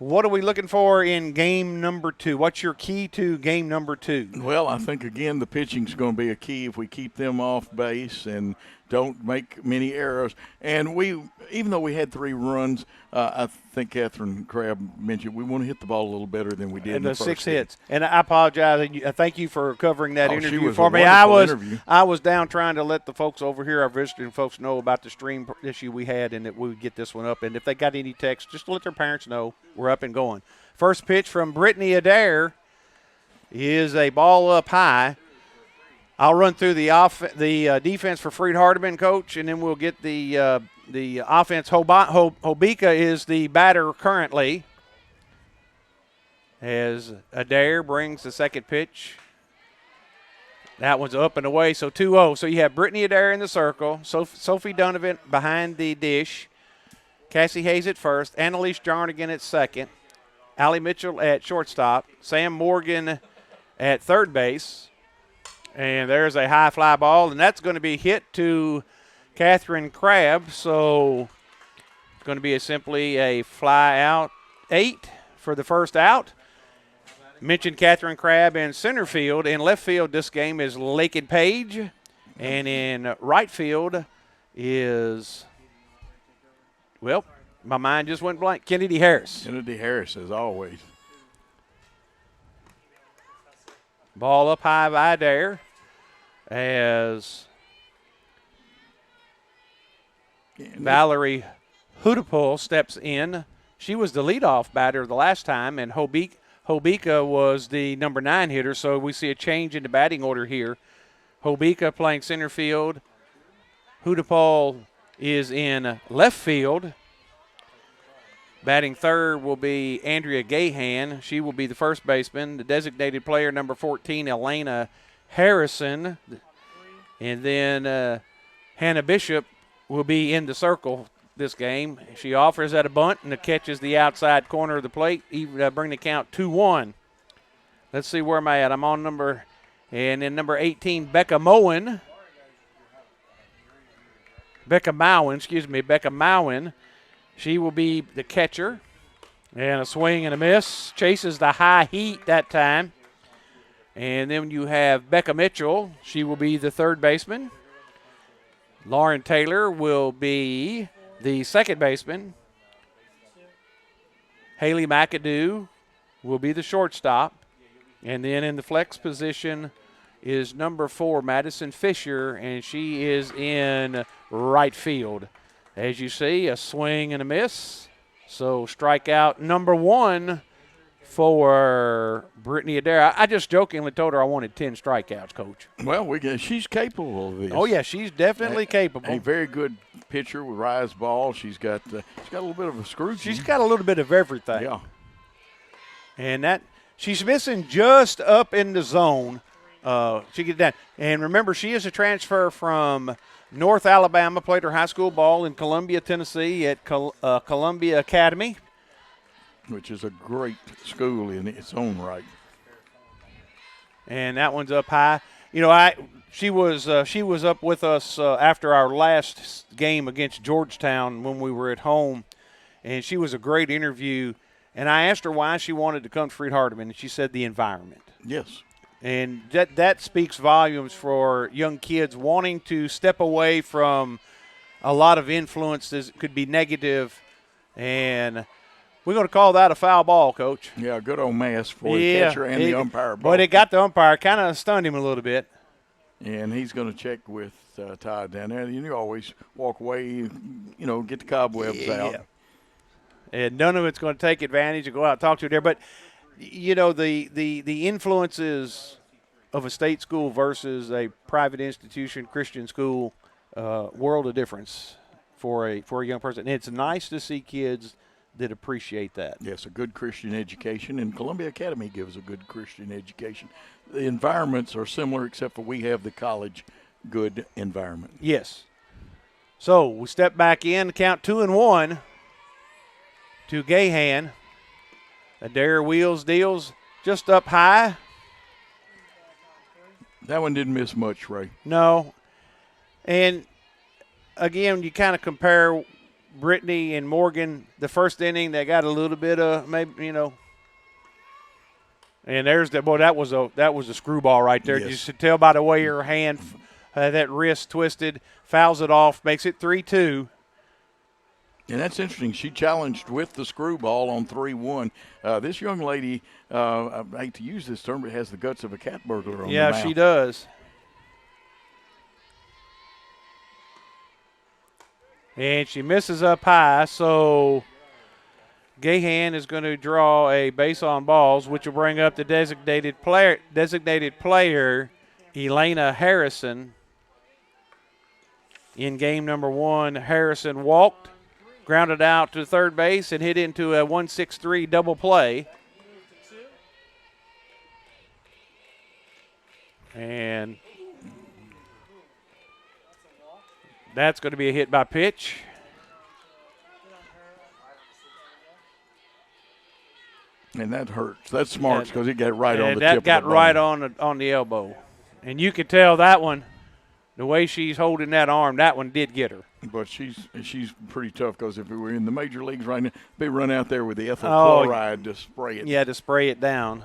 What are we looking for in game number 2? What's your key to game number 2? Well, I think, again, the pitching's going to be a key if we keep them off base and don't make many errors. And even though we had 3 runs, I think Catherine Crabb mentioned we want to hit the ball a little better than we did in the first 6 hits. And I apologize. Thank you for covering that interview for me. Interview. I was down trying to let the folks over here, our visiting folks, know about the stream issue we had and that we would get this one up. And if they got any text, just to let their parents know we're up and going. First pitch from Brittany Adair is a ball up high. I'll run through the defense for Freed-Hardeman, Coach, and then we'll get the offense. Hobika is the batter currently as Adair brings the second pitch. That one's up and away, so 2-0. So you have Brittany Adair in the circle, Sophie Donovan behind the dish, Cassie Hayes at first, Annalise Jarnigan at second, Allie Mitchell at shortstop, Sam Morgan at third base. And there's a high fly ball, and that's going to be hit to Catherine Crabb. So it's going to be simply a fly out 8 for the first out. Mentioned Catherine Crabb in center field. In left field, this game is Lakin Page. And in right field is, well, my mind just went blank, Kennedy Harris. Kennedy Harris, as always. Ball up high by Adair as Valerie Hudipol steps in. She was the leadoff batter the last time, and Hobika was the number 9 hitter, so we see a change in the batting order here. Hobika playing center field. Hudipol is in left field. Batting third will be Andrea Gahan. She will be the first baseman. The designated player, number 14, Elena Harrison. And then Hannah Bishop will be in the circle this game. She offers at a bunt and catches the outside corner of the plate, bring the count 2-1. Let's see where am I at. I'm on number 18, Becca Mowen. Becca Mowen. She will be the catcher. And a swing and a miss. Chases the high heat that time. And then you have Becca Mitchell. She will be the third baseman. Lauren Taylor will be the second baseman. Haley McAdoo will be the shortstop. And then in the flex position is number 4, Madison Fisher, and she is in right field. As you see, a swing and a miss. So strikeout number 1 for Brittany Adair. I just jokingly told her I wanted 10 strikeouts, Coach. Well, she's capable of this. Oh, yeah, she's definitely capable. A very good pitcher with rise ball. She's got a little bit of a screw. She's got a little bit of everything. Yeah. And she's missing just up in the zone. She gets that. And remember, she is a transfer from North Alabama, played her high school ball in Columbia, Tennessee at Columbia Academy. Which is a great school in its own right. And that one's up high. You know, she was up with us after our last game against Georgetown when we were at home, and she was a great interview. And I asked her why she wanted to come to Freed-Hardeman, and she said the environment. Yes. And that speaks volumes for young kids wanting to step away from a lot of influences that could be negative. And we're going to call that a foul ball, Coach. Yeah, good old mess for the catcher and the umpire. But it got the umpire, kind of stunned him a little bit. And he's going to check with Todd down there. You always walk away, get the cobwebs out. And none of it's going to take advantage and go out and talk to her there. But the influences of a state school versus a private institution, Christian school, world of difference for a young person. And it's nice to see kids that appreciate that. Yes, a good Christian education, and Columbia Academy gives a good Christian education. The environments are similar, except for we have the college good environment. Yes. So we step back in, count 2-1 to Gahan. Adair wheels deals just up high. That one didn't miss much, Ray. No. And, again, you kind of compare Brittany and Morgan, the first inning, they got a little bit of maybe, and there's that. Boy, that was a screwball right there. Yes. You should tell by the way her hand, that wrist twisted, fouls it off, makes it 3-2. And that's interesting. She challenged with the screwball on 3-1. This young lady, I hate to use this term, but has the guts of a cat burglar on the mouth. Yeah, she does. And she misses up high, so Gahan is going to draw a base on balls, which will bring up the designated player Elena Harrison. In game number 1, Harrison walked, grounded out to third base, and hit into a 1-6-3 double play. And that's going to be a hit by pitch. And that hurts. That's smart because it got right on the tip of the That got bone. right on the elbow. And you could tell that one, the way she's holding that arm, that one did get her. But she's pretty tough because if we were in the major leagues right now, they'd run out there with the ethyl Oh, chloride to spray it. Yeah, to spray it down.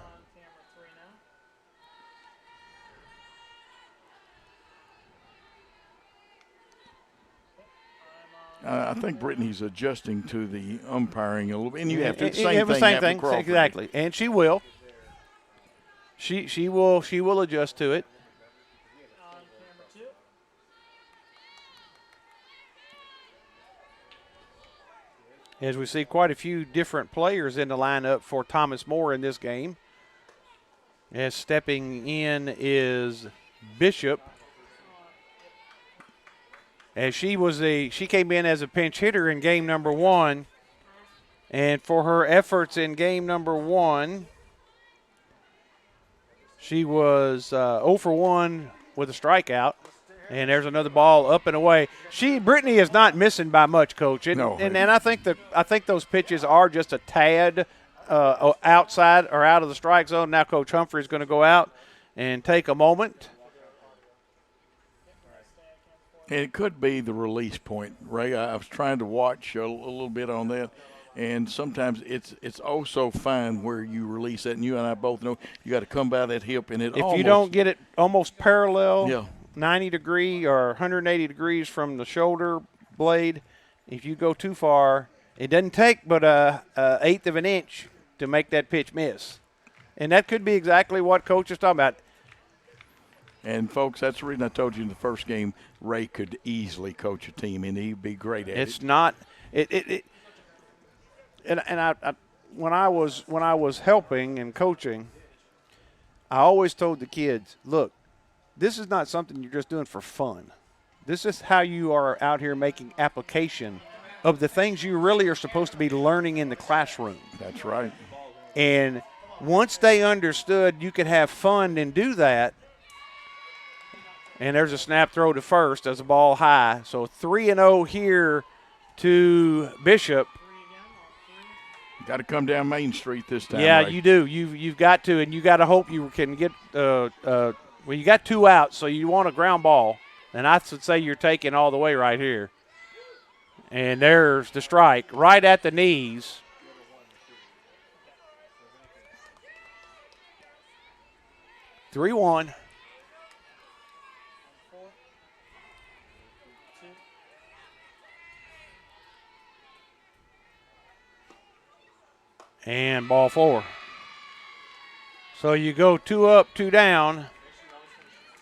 I think Brittany's adjusting to the umpiring a little bit, and you have to. Same thing, exactly. And she will. She will adjust to it. As we see quite a few different players in the lineup for Thomas More in this game. As stepping in is Bishop. As she came in as a pinch hitter in game number 1. And for her efforts in game number 1, she was 0 for 1 with a strikeout. And there's another ball up and away. Brittany is not missing by much, Coach. And I think those pitches are just a tad outside or out of the strike zone. Now Coach Humphrey is going to go out and take a moment. And it could be the release point, Ray. I was trying to watch a little bit on that, and sometimes it's oh so fine where you release that, and you and I both know you got to come by that hip, and if you don't get it almost parallel. Yeah. 90 degree or 180 degrees from the shoulder blade. If you go too far, it doesn't take but a eighth of an inch to make that pitch miss. And that could be exactly what Coach is talking about. And, folks, that's the reason I told you in the first game Ray could easily coach a team, and he'd be great at it. It's not – and I when I was helping and coaching, I always told the kids, look, this is not something you're just doing for fun. This is how you are out here making application of the things you really are supposed to be learning in the classroom. That's right. And once they understood you could have fun and do that, and there's a snap throw to first as a ball high. So 3-0 here to Bishop. Got to come down Main Street this time. Yeah, Ray. you do. You've got to, and you got to hope you can get well, you got 2 outs, so you want a ground ball. And I should say you're taking all the way right here. And there's the strike right at the knees. Three one. And ball 4. So you go 2 up, 2 down.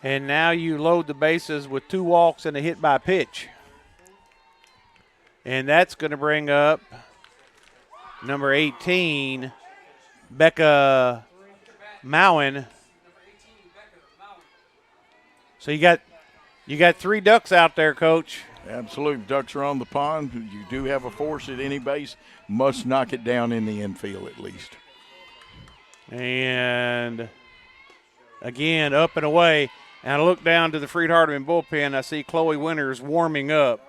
And now you load the bases with 2 walks and a hit by pitch. And that's going to bring up number 18, Becca Mowen. So you got 3 ducks out there, Coach. Absolutely. Ducks are on the pond. You do have a force at any base. Must knock it down in the infield at least. And again, up and away. And I look down to the Freed-Hardeman bullpen. I see Chloe Winters warming up.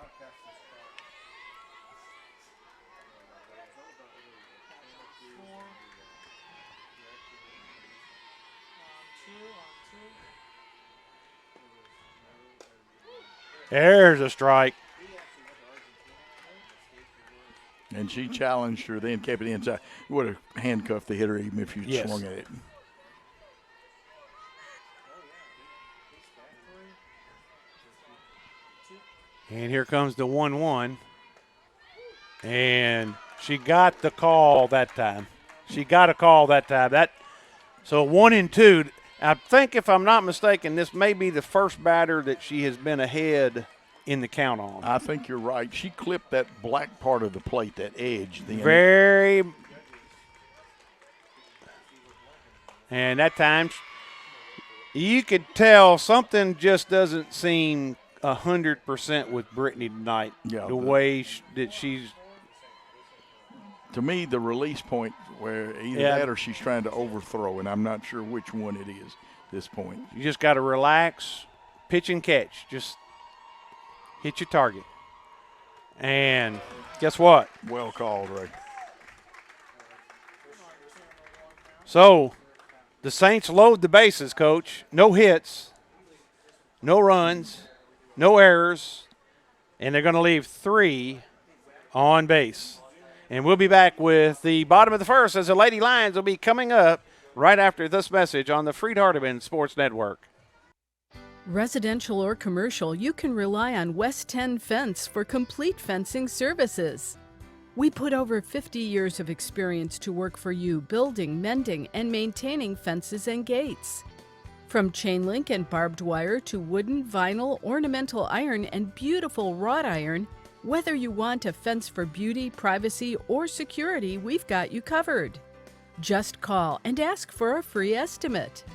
There's a strike. And she challenged her, then kept it inside. Would have handcuffed the hitter even if you'd swung at it. And here comes the 1-1. And she got the call that time. So 1-2. I think, if I'm not mistaken, this may be the first batter that she has been ahead in the count on. I think you're right. She clipped that black part of the plate, that edge. And that time, you could tell something just doesn't seem 100% with Brittany tonight. Yeah, the way that she's. To me, the release point where either that or she's trying to overthrow, and I'm not sure which one it is at this point. You just got to relax, pitch and catch. Just hit your target. And guess what? Well called, Ray. So the Saints load the bases, Coach. No hits, no runs, no errors, and they're going to leave 3 on base. And we'll be back with the bottom of the first as the Lady Lions will be coming up right after this message on the Freed-Hardeman Sports Network. Residential or commercial, you can rely on West 10 Fence for complete fencing services. We put over 50 years of experience to work for you building, mending, and maintaining fences and gates. From chain link and barbed wire to wooden, vinyl, ornamental iron, and beautiful wrought iron, whether you want a fence for beauty, privacy, or security, we've got you covered. Just call and ask for a free estimate.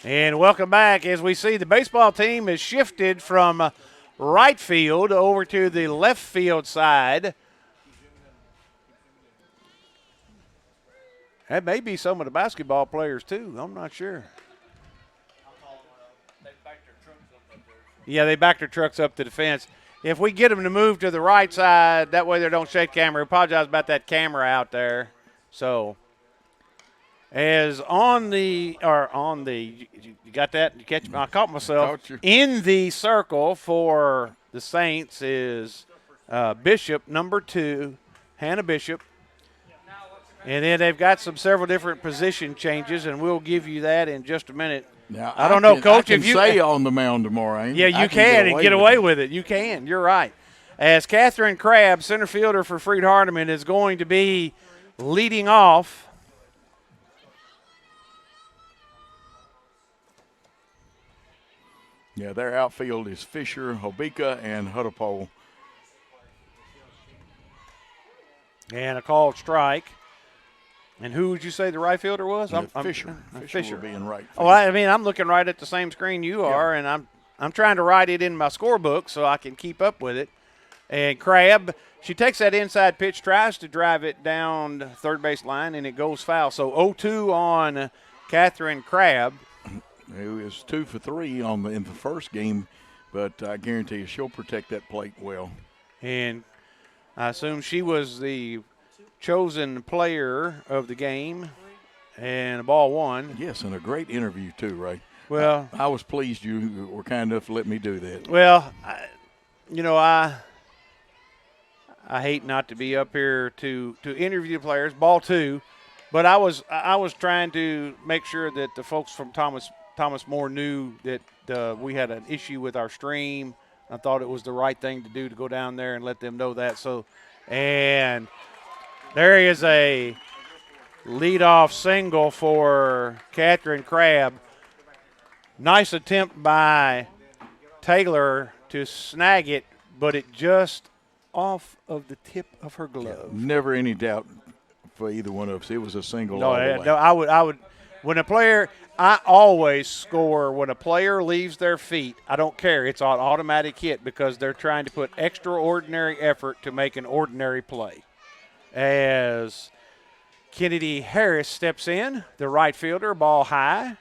And welcome back. As we see, the baseball team has shifted from right field over to the left field side. That may be some of the basketball players, too. I'm not sure. Yeah, they backed their trucks up to the fence. If we get them to move to the right side, that way they don't shake camera. I apologize about that camera out there. So, as you got that? You catch? I caught myself. In the circle for the Saints is Bishop, number 2, Hannah Bishop. And then they've got several different position changes, and we'll give you that in just a minute. Now, I don't know, Coach. If you say on the mound tomorrow, yeah, you can get away with it. You can. You're right. As Catherine Crabb, center fielder for Freed-Hardeman, is going to be leading off. Yeah, their outfield is Fisher, Hobika, and Huddlepole. And a called strike. And who would you say the right fielder was? Fisher. Fisher will be in right field. Oh, I mean, I'm looking right at the same screen you are, and I'm trying to write it in my scorebook so I can keep up with it. And Crabb, she takes that inside pitch, tries to drive it down the third base line, and it goes foul. So 0-2 on Catherine Crabb. It was 2 for 3 in the first game, but I guarantee you she'll protect that plate well. And I assume she was the chosen player of the game, and ball 1. Yes, and a great interview too, Ray. Well, I was pleased you were kind enough to let me do that. Well, I hate not to be up here to interview players. Ball 2, but I was trying to make sure that the folks from Thomas More knew that we had an issue with our stream. I thought it was the right thing to do to go down there and let them know that. So, and there is a leadoff single for Catherine Crabb. Nice attempt by Taylor to snag it, but it just off of the tip of her glove. Never any doubt for either one of us. It was a single. No, I would. When a player, I always score when a player leaves their feet. I don't care. It's an automatic hit because they're trying to put extraordinary effort to make an ordinary play. As Kennedy Harris steps in, the right fielder, ball high.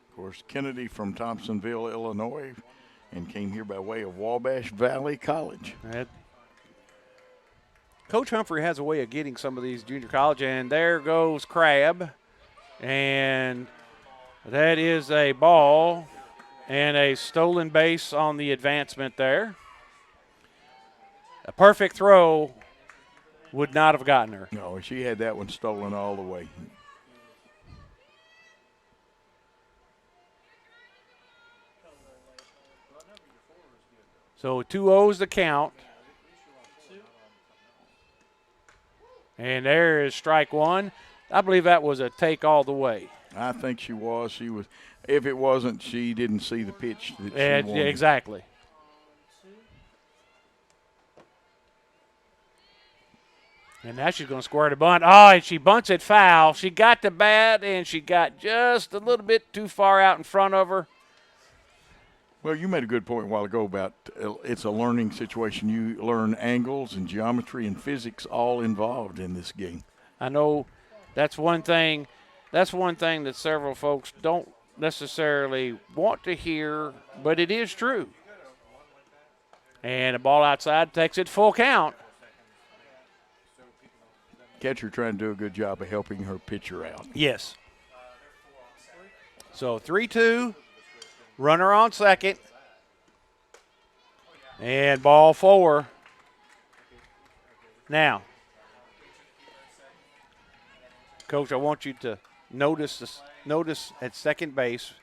Of course, Kennedy from Thompsonville, Illinois, and came here by way of Wabash Valley College. Coach Humphrey has a way of getting some of these junior college, and there goes Crabb. And that is a ball And a stolen base on the advancement there. A perfect throw would not have gotten her. No, she had that one stolen all the way. So 2-0's the count. And there is strike one. I believe that was a take all the way. I think she was. She was. If it wasn't, she didn't see the pitch that she wanted. Exactly. And now she's going to square the bunt. Oh, and she bunts it foul. She got the bat, and she got just a little bit too far out in front of her. Well, you made a good point a while ago about it's a learning situation. You learn angles and geometry and physics all involved in this game. I know that's one thing. That's one thing that several folks don't necessarily want to hear, but it is true. And a ball outside takes it full count. Catcher trying to do a good job of helping her pitcher out. Yes. So 3-2. Runner on second. And ball 4. Now, Coach, I want you to notice at second base.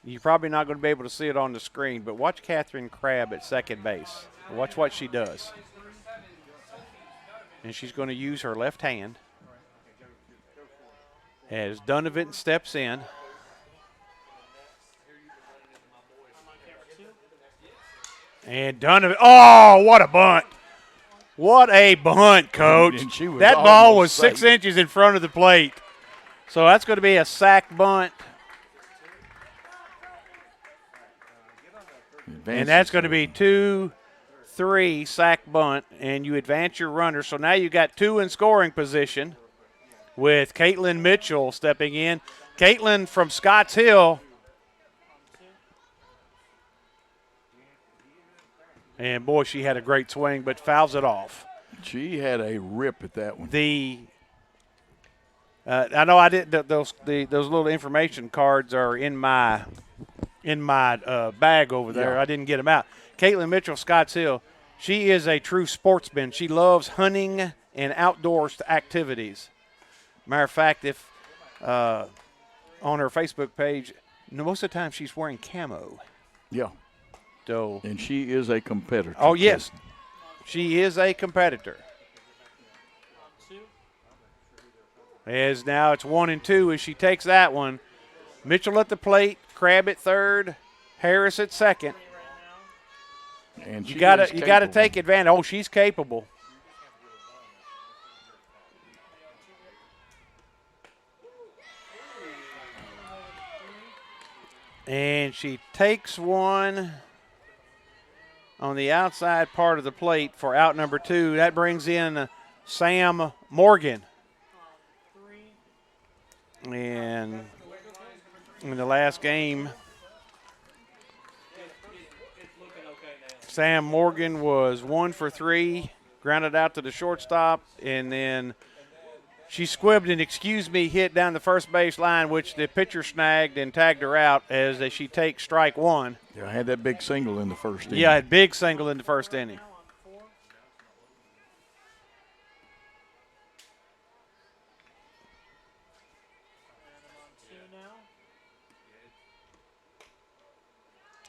You're probably not going to be able to see it on the screen, but watch Catherine Crabb at second base. Watch what she does. And she's going to use her left hand as Donovan steps in. And Donovan, oh, what a bunt. What a bunt, Coach. That ball was 6 inches in front of the plate. So that's going to be a sack bunt. And that's going to be 2-3 sack bunt, and you advance your runner. So now you got 2 in scoring position with Caitlin Mitchell stepping in. Caitlin from Scotts Hill. And, boy, she had a great swing, but fouls it off. She had a rip at that one. I know I didn't. Those little information cards are in my bag over there. Yeah. I didn't get them out. Caitlin Mitchell, Scotts Hill. She is a true sportsman. She loves hunting and outdoors activities. Matter of fact, if on her Facebook page, most of the time she's wearing camo. Yeah. So, and she is a competitor. Oh, yes. She is a competitor. As now it's 1-2 as she takes that one. Mitchell at the plate, Crabb at third, Harris at second. And you got to take advantage. Oh, she's capable. And she takes one on the outside part of the plate for out number 2. That brings in Sam Morgan. And in the last game, Sam Morgan was 1 for 3, grounded out to the shortstop, and then she squibbed an hit down the first base line, which the pitcher snagged and tagged her out as she takes strike 1. Yeah, I had that big single in the first inning. Yeah, a big single in the first inning.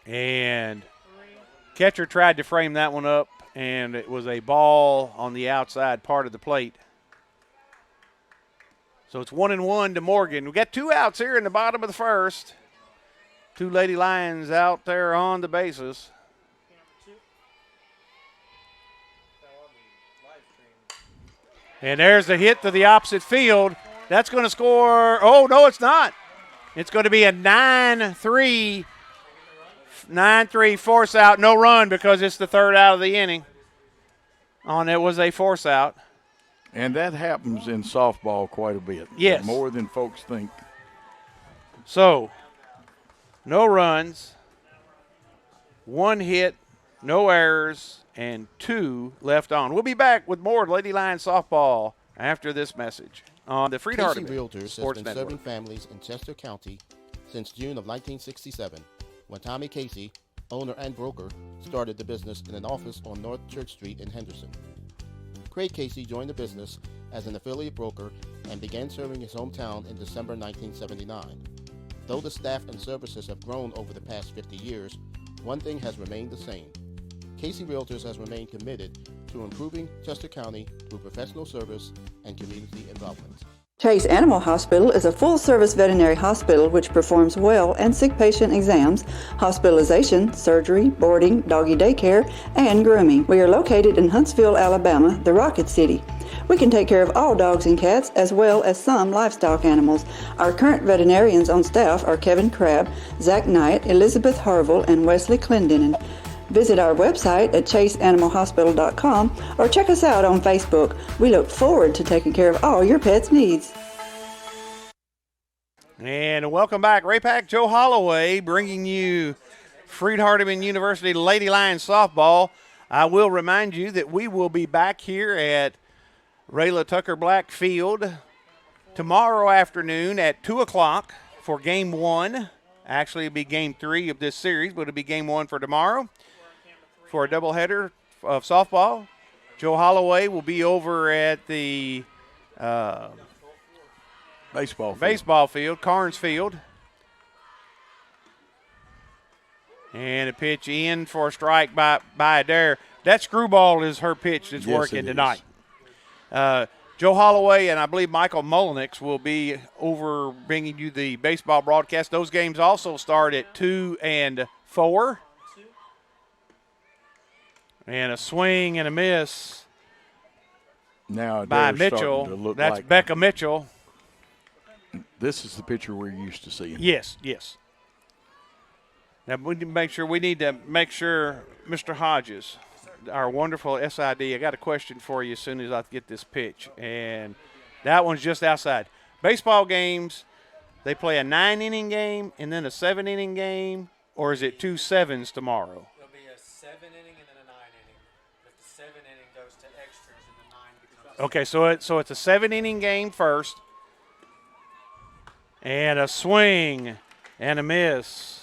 And catcher tried to frame that one up, and it was a ball on the outside part of the plate. So it's 1-1 to Morgan. We got 2 outs here in the bottom of the first. 2 Lady Lions out there on the bases. And there's the hit to the opposite field. That's going to score. Oh, no, it's not. It's going to be a 9-3 force out, no run because it's the third out of the inning. It was a force out. And that happens in softball quite a bit. Yes. More than folks think. So, no runs, 1 hit, no errors, and 2 left on. We'll be back with more Lady Lions softball after this message on the Freed-Hardeman Realtors Sports has been Network. serving families in Chester County since June of 1967. when Tommy Casey, owner and broker, started the business in an office on North Church Street in Henderson. Craig Casey joined the business as an affiliate broker and began serving his hometown in December 1979. Though the staff and services have grown over the past 50 years, one thing has remained the same. Casey Realtors has remained committed to improving Chester County through professional service and community involvement. Chase Animal Hospital is a full-service veterinary hospital which performs well and sick patient exams, hospitalization, surgery, boarding, doggy daycare, and grooming. We are located in Huntsville, Alabama, the Rocket City. We can take care of all dogs and cats as well as some livestock animals. Our current veterinarians on staff are Kevin Crabb, Zach Knight, Elizabeth Harville, and Wesley Clendenin. Visit our website at chaseanimalhospital.com or check us out on Facebook. We look forward to taking care of all your pet's needs. And welcome back. Ray Pack, Joe Holloway bringing you Freed-Hardeman University Lady Lions softball. I will remind you that we will be back here at Rayla Tucker Black Field tomorrow afternoon at 2 o'clock for Game 1. Actually, it'll be Game 3 of this series, but it'll be Game 1 for tomorrow for a doubleheader of softball. Joe Holloway will be over at the baseball field, Carnes Field. And a pitch in for a strike by Adair. That screwball is her pitch that's working tonight. Joe Holloway and I believe Michael Mullenix will be over bringing you the baseball broadcast. Those games also start at 2 and 4. And a swing and a miss now by Mitchell. That's like Becca Mitchell. This is the pitcher we're used to seeing. Yes. Now we need to make sure Mr. Hodges, our wonderful SID, I got a question for you as soon as I get this pitch. And that one's just outside. Baseball games, they play a 9-inning game and then a 7-inning game, or is it 2 sevens tomorrow? It'll be a 7-inning and then a 9-inning. If the 7-inning goes to extras and the 9 becomes. Okay, so it's a 7-inning game first. And a swing and a miss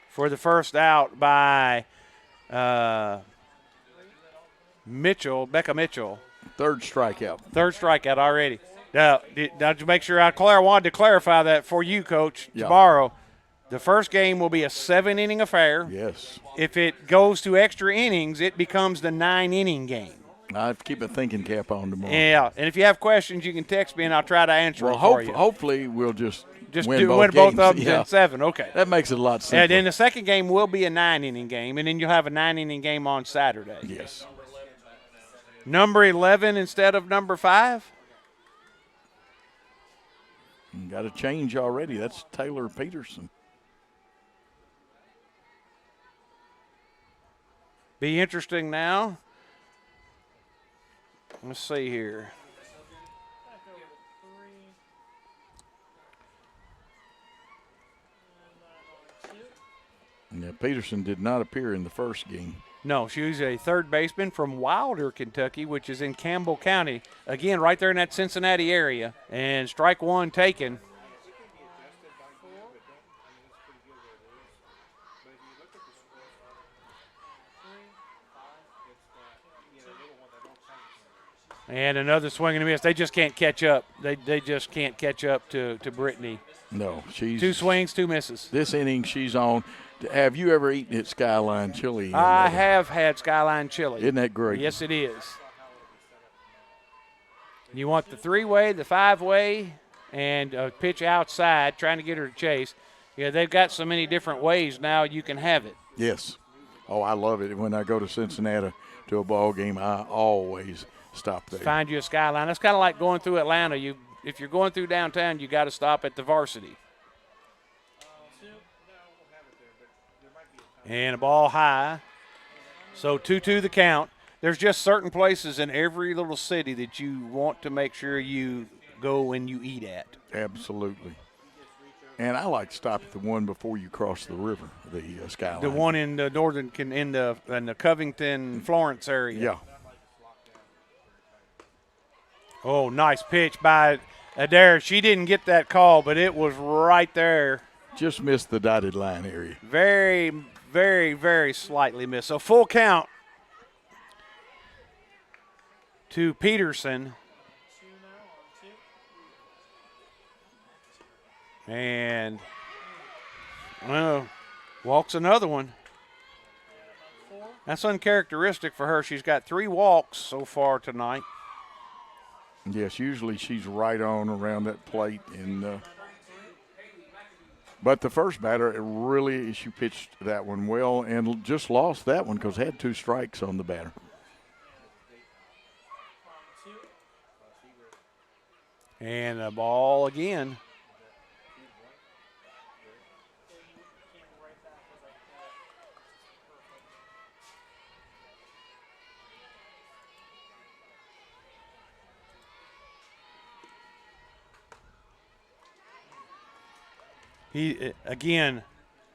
for the first out by Becca Mitchell. Third strikeout Already. Now, to make sure I wanted to clarify that for you, Coach, yeah. Tomorrow. The first game will be a 7-inning affair. Yes. If it goes to extra innings, it becomes the 9-inning game. I have to keep a thinking cap on tomorrow. Yeah, and if you have questions, you can text me and I'll try to answer them for you. Hopefully we'll just win both of them in 7. Okay. That makes it a lot simpler. And then the second game will be a 9-inning game, and then you'll have a 9-inning game on Saturday. Yes. Number 11 instead of number 5? Got a change already. That's Taylor Peterson. Be interesting now. Let's see here. Yeah, Peterson did not appear in the first game. No, she was a third baseman from Wilder, Kentucky, which is in Campbell County. Again, right there in that Cincinnati area. And strike one taken. And another swing and a miss. They just can't catch up. They just can't catch up to Brittany. No, she's 2 swings, 2 misses. This inning she's on. Have you ever eaten at Skyline Chili? I have had Skyline Chili. Isn't that great? Yes, it is. You want the 3-way, the 5-way, and a pitch outside, trying to get her to chase. Yeah, they've got so many different ways now you can have it. Yes. Oh, I love it. When I go to Cincinnati to a ball game, I always stop there. Find you a Skyline. That's kind of like going through Atlanta. If you're going through downtown, you got to stop at the Varsity. And a ball high. So 2-2 the count. There's just certain places in every little city that you want to make sure you go and you eat at. Absolutely. And I like to stop at the one before you cross the river, the Skyline. The one in the northern, in the Covington, Florence area. Yeah. Oh, nice pitch by Adair. She didn't get that call, but it was right there. Just missed the dotted line area. Very, very, very slightly missed. So full count to Peterson. And, well, walks another one. That's uncharacteristic for her. She's got 3 walks so far tonight. Yes, usually she's right on around that plate. And but the first batter, she pitched that one well and just lost that one because had 2 strikes on the batter. And a ball again. Again,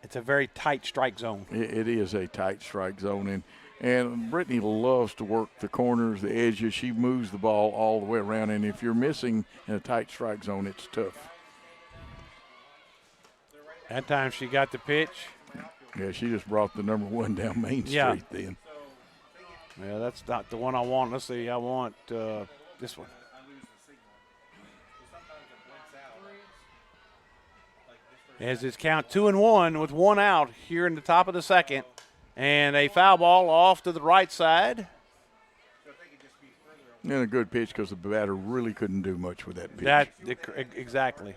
it's a very tight strike zone. It is a tight strike zone, and Brittany loves to work the corners, the edges. She moves the ball all the way around, and if you're missing in a tight strike zone, it's tough. That time she got the pitch. Yeah, she just brought the number 1 down Main Street then. Yeah, that's not the one I want. Let's see, I want this one. As it's count 2-1 with 1 out here in the top of the second. And a foul ball off to the right side. And a good pitch because the batter really couldn't do much with that pitch. Exactly.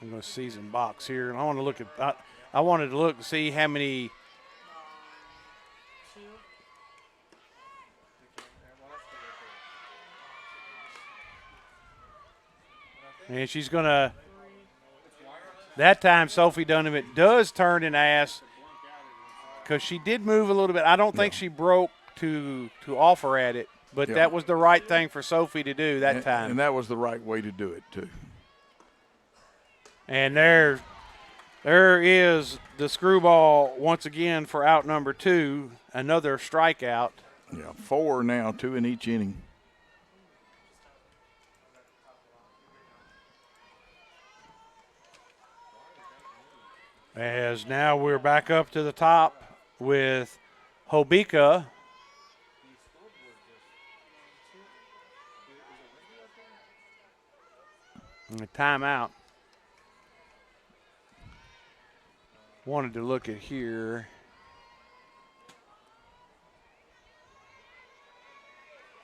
I'm going to season box here. And I want to look at I wanted to look and see how many. And she's going to, that time Sophie Donovan does turn and ask, because she did move a little bit. I don't think she broke to offer at it, but that was the right thing for Sophie to do that time. And that was the right way to do it, too. And there is the screwball once again for out number 2, another strikeout. Yeah, 4 now, 2 in each inning. As now we're back up to the top with Hobika. And a timeout. Wanted to look at here.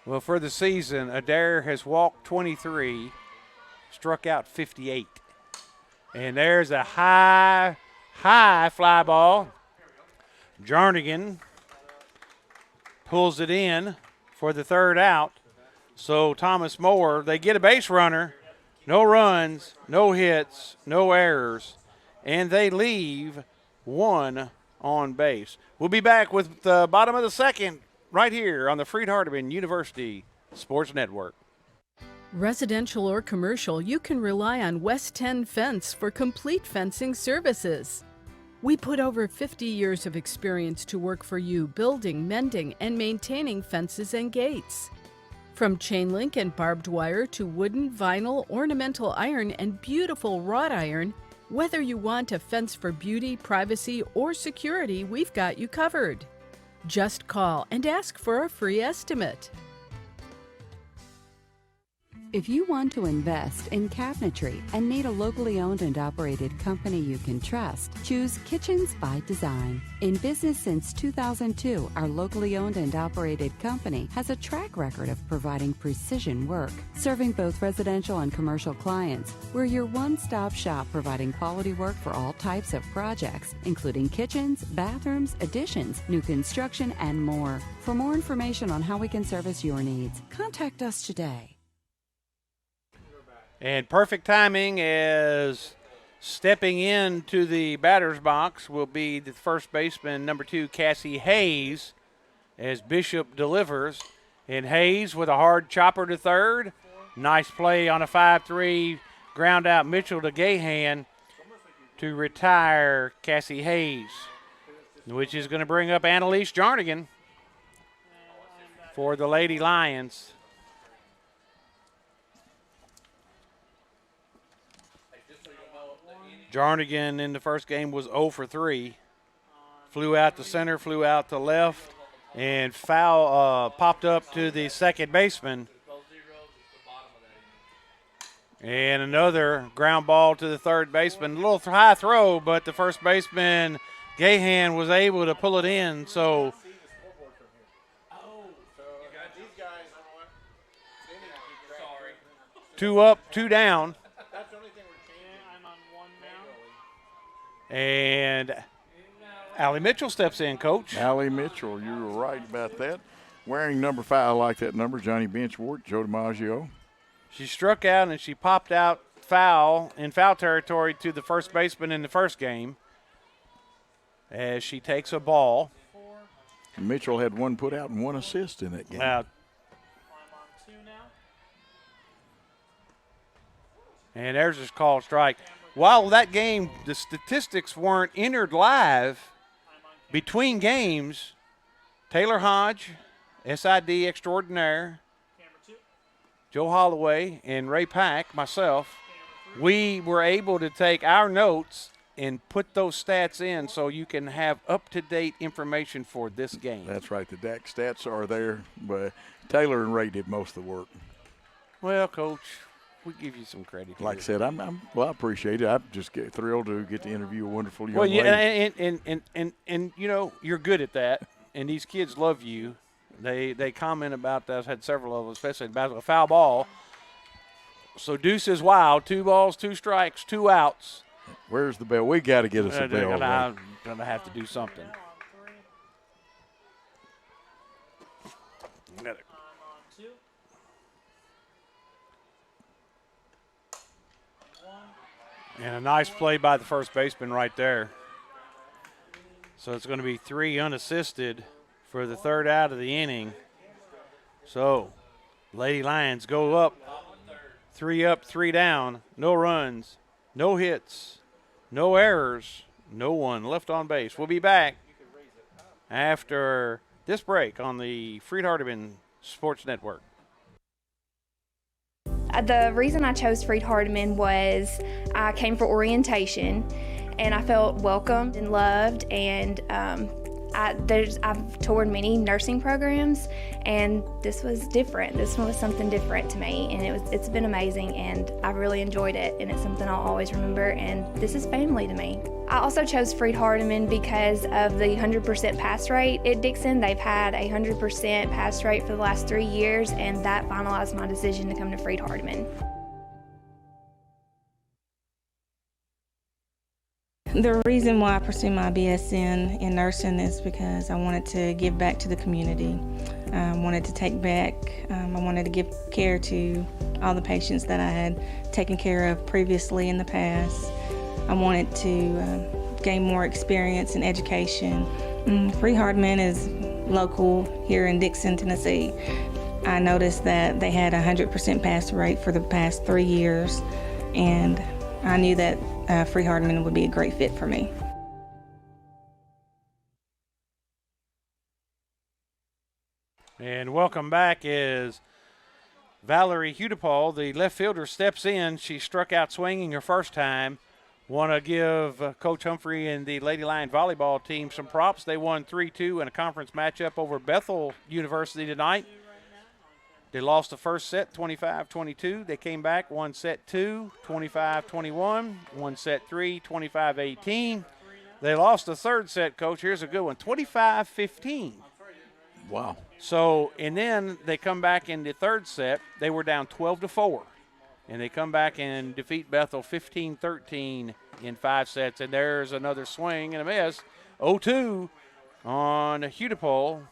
Well, for the season, Adair has walked 23, struck out 58. And there's a high fly ball. Jernigan pulls it in for the 3rd out. So Thomas Moore, they get a base runner, no runs, no hits, no errors, and they leave 1 on base. We'll be back with the bottom of the second right here on the Freed-Hardeman University Sports Network. Residential or commercial, you can rely on West 10 Fence for complete fencing services. We put over 50 years of experience to work for you building, mending, and maintaining fences and gates. From chain link and barbed wire to wooden, vinyl, ornamental iron, and beautiful wrought iron, whether you want a fence for beauty, privacy, or security, we've got you covered. Just call and ask for a free estimate. If you want to invest in cabinetry and need a locally owned and operated company you can trust, choose Kitchens by Design. In business since 2002, our locally owned and operated company has a track record of providing precision work. Serving both residential and commercial clients, we're your one-stop shop providing quality work for all types of projects, including kitchens, bathrooms, additions, new construction, and more. For more information on how we can service your needs, contact us today. And perfect timing as stepping into the batter's box will be the first baseman, number 2, Cassie Hayes, as Bishop delivers. And Hayes with a hard chopper to third. Nice play on a 5-3 ground out Mitchell to Gahan to retire Cassie Hayes, which is going to bring up Annalise Jarnigan for the Lady Lions. Jarnigan in the first game was 0 for 3. Flew out to center, flew out to left, and foul popped up to the second baseman. And another ground ball to the third baseman. A little high throw, but the first baseman, Gahan, was able to pull it in. So two up, two down. And Allie Mitchell steps in, Coach. Allie Mitchell, you were right about that. Wearing number 5, I like that number, Johnny Benchwart, Joe DiMaggio. She struck out and she popped out foul in foul territory to the first baseman in the first game as she takes a ball. Mitchell had 1 put out and 1 assist in that game. And there's his called strike. While that game, the statistics weren't entered live, between games, Taylor Hodge, SID extraordinaire, Joe Holloway, and Ray Pack, myself, we were able to take our notes and put those stats in so you can have up-to-date information for this game. That's right. The DAC stats are there, but Taylor and Ray did most of the work. Well, Coach, we give you some credit here. Like I said, I appreciate it. I'm just thrilled to get to interview a wonderful young lady. And you know, you're good at that, and these kids love you. They comment about that. I've had several of them, especially about a foul ball. So deuce is wild. 2 balls, 2 strikes, 2 outs. Where's the bell? We got to get us a bell. I'm going to have to do something. And a nice play by the first baseman right there. So it's going to be 3 unassisted for the third out of the inning. So Lady Lions go up, 3 up, 3 down, no runs, no hits, no errors, no one left on base. We'll be back after this break on the Freed-Hardeman Sports Network. The reason I chose Freed-Hardeman was I came for orientation and I felt welcomed and loved, and I've toured many nursing programs, and this was different. This one was something different to me, and it's been amazing, and I really enjoyed it, and it's something I'll always remember, and this is family to me. I also chose Freed-Hardeman because of the 100% pass rate at Dixon. They've had a 100% pass rate for the last 3 years, and that finalized my decision to come to Freed-Hardeman. The reason why I pursued my BSN in nursing is because I wanted to give back to the community. I wanted to take back, I wanted to give care to all the patients that I had taken care of previously in the past. I wanted to gain more experience and education. Freed-Hardeman is local here in Dixon, Tennessee. I noticed that they had a 100% pass rate for the past 3 years, and I knew that Freed-Hardeman would be a great fit for me. And welcome back is Valerie Hudepal, the left fielder, steps in. She struck out swinging her first time. Want to give Coach Humphrey and the Lady Lion volleyball team some props. They won 3-2 in a conference matchup over Bethel University tonight. They lost the first set 25-22. They came back, won set 2, 25-21, won set 3, 25-18. They lost the third set, Coach. Here's a good one, 25-15. Wow. So, and then they come back in the third set. They were down 12-4. And they come back and defeat Bethel 15-13 in 5 sets. And there's another swing and a miss. 0-2 on Hudepal.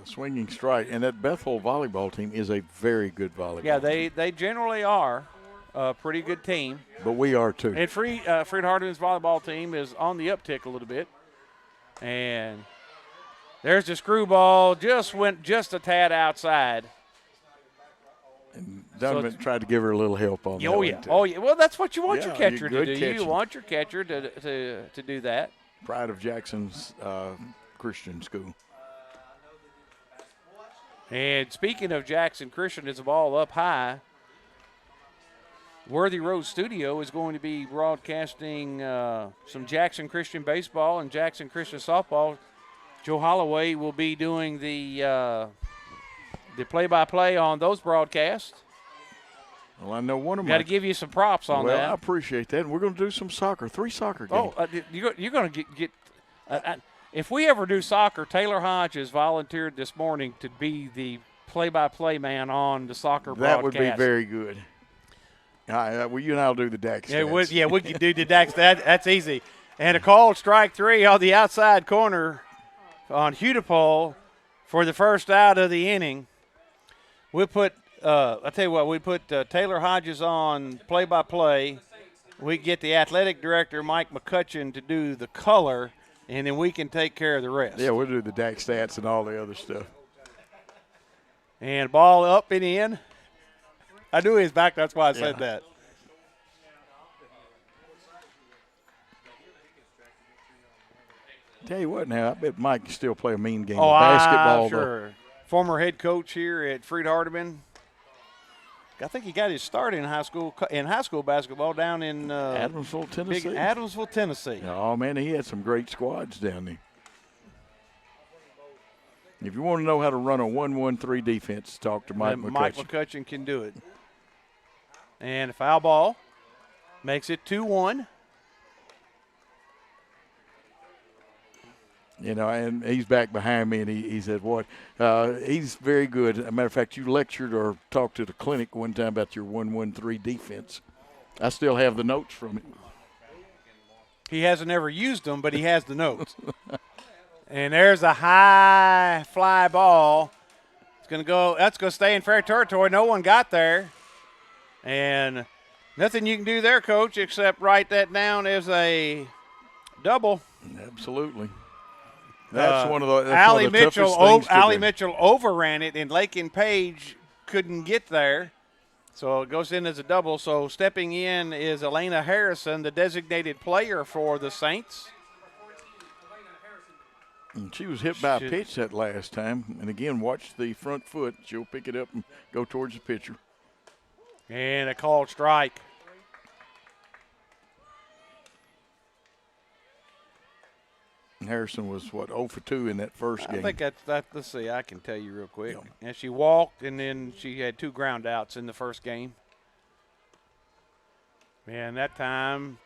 Swinging strike, and that Bethel volleyball team is a very good volleyball Yeah, team. they generally are a pretty good team. But we are too. And Freed-Hardeman's volleyball team is on the uptick a little bit. And there's the screwball, went just a tad outside. And Donovan tried to give her a little help on that one, too. Oh, yeah. Well, that's what you want your catcher to do. Catching. You want your catcher to do that. Pride of Jackson's Christian School. And speaking of Jackson Christian, it's a ball up high. Worthy Road Studio is going to be broadcasting some Jackson Christian baseball and Jackson Christian softball. Joe Holloway will be doing the play-by-play on those broadcasts. Well, I know one of my. Got to give you some props on that. Well, I appreciate that. And we're going to do some soccer, 3 soccer games. Oh, you're going to get if we ever do soccer, Taylor Hodges volunteered this morning to be the play-by-play man on the soccer broadcast. That would be very good. Well, you and I will do the DAX stats. Yeah, we can do the DAX. That's easy. And a called strike 3 on the outside corner on Hudipole for the first out of the inning. We'll put I'll tell you what, we put Taylor Hodges on play-by-play. We get the athletic director, Mike McCutcheon, to do the color, and then we can take care of the rest. Yeah, we'll do the DAX stats and all the other stuff. And ball up and in. I knew he was back, that's why I said that. Tell you what now, I bet Mike can still play a mean game of basketball. Sure. Former head coach here at Freed-Hardeman. I think he got his start in high school basketball down in Adamsville, Tennessee. Adamsville, Tennessee. Oh, man, he had some great squads down there. If you want to know how to run a 1-1-3 defense, talk to Mike McCutcheon. Mike McCutcheon can do it. And a foul ball makes it 2-1. You know, and he's back behind me, and he said, what? He's very good. As a matter of fact, you lectured or talked at a clinic one time about your 1-1-3 defense. I still have the notes from it. He hasn't ever used them, but he has the notes. And there's a high fly ball. It's going to go. That's going to stay in fair territory. No one got there. And nothing you can do there, Coach, except write that down as a double. Absolutely. That's one of the Allie toughest things to do. Allie Mitchell overran it, and Lakin Page couldn't get there. So it goes in as a double. So stepping in is Elena Harrison, the designated player for the Saints. And she was hit by a pitch that last time. And, again, watch the front foot. She'll pick it up and go towards the pitcher. And a called strike. Harrison was, 0 for 2 in that first game. I think that's let's see, I can tell you real quick. Yeah. And she walked, and then she had 2 ground outs in the first game. And that time,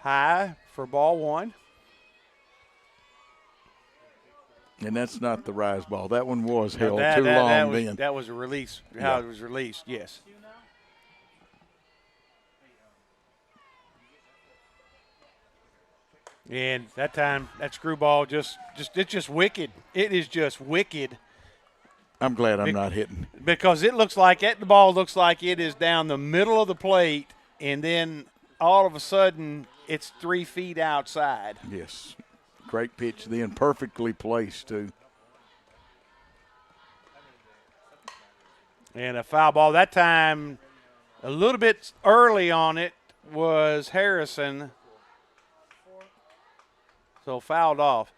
high for ball 1. And that's not the rise ball. That one was held too long then. That was a release, how it was released, yes. And that time, that screwball it's just wicked. It is just wicked. I'm glad I'm not hitting. Because it looks like the ball looks like it is down the middle of the plate, and then all of a sudden it's 3 feet outside. Yes. Great pitch then, perfectly placed too. And a foul ball. That time, a little bit early on it was Harrison. So fouled off.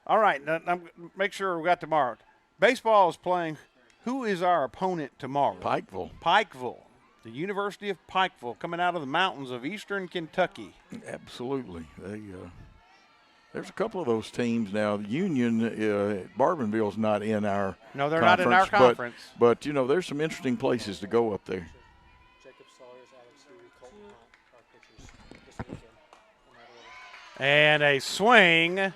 All right, now, make sure we got tomorrow. Baseball is playing. Who is our opponent tomorrow? Pikeville. The University of Pikeville, coming out of the mountains of eastern Kentucky. Absolutely. There's a couple of those teams now. The Union, Bourbonville's not in our No, they're conference, not in our conference. But, there's some interesting places to go up there. And a swing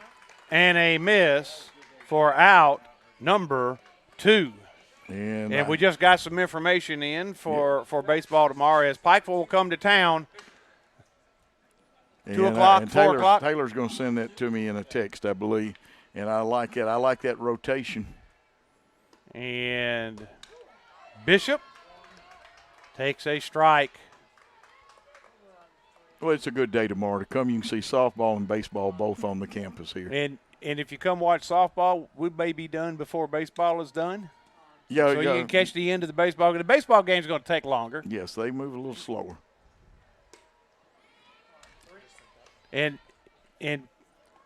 and a miss for out number 2. And we just got some information in for baseball tomorrow as Pikeville will come to town. 2 o'clock, 4 o'clock. Taylor's going to send that to me in a text, I believe. And I like it. I like that rotation. And Bishop takes a strike. Well, it's a good day tomorrow to come. You can see softball and baseball both on the campus here. And if you come watch softball, we may be done before baseball is done. Yeah, so you can catch the end of the baseball game. The baseball game is going to take longer. Yes, they move a little slower. And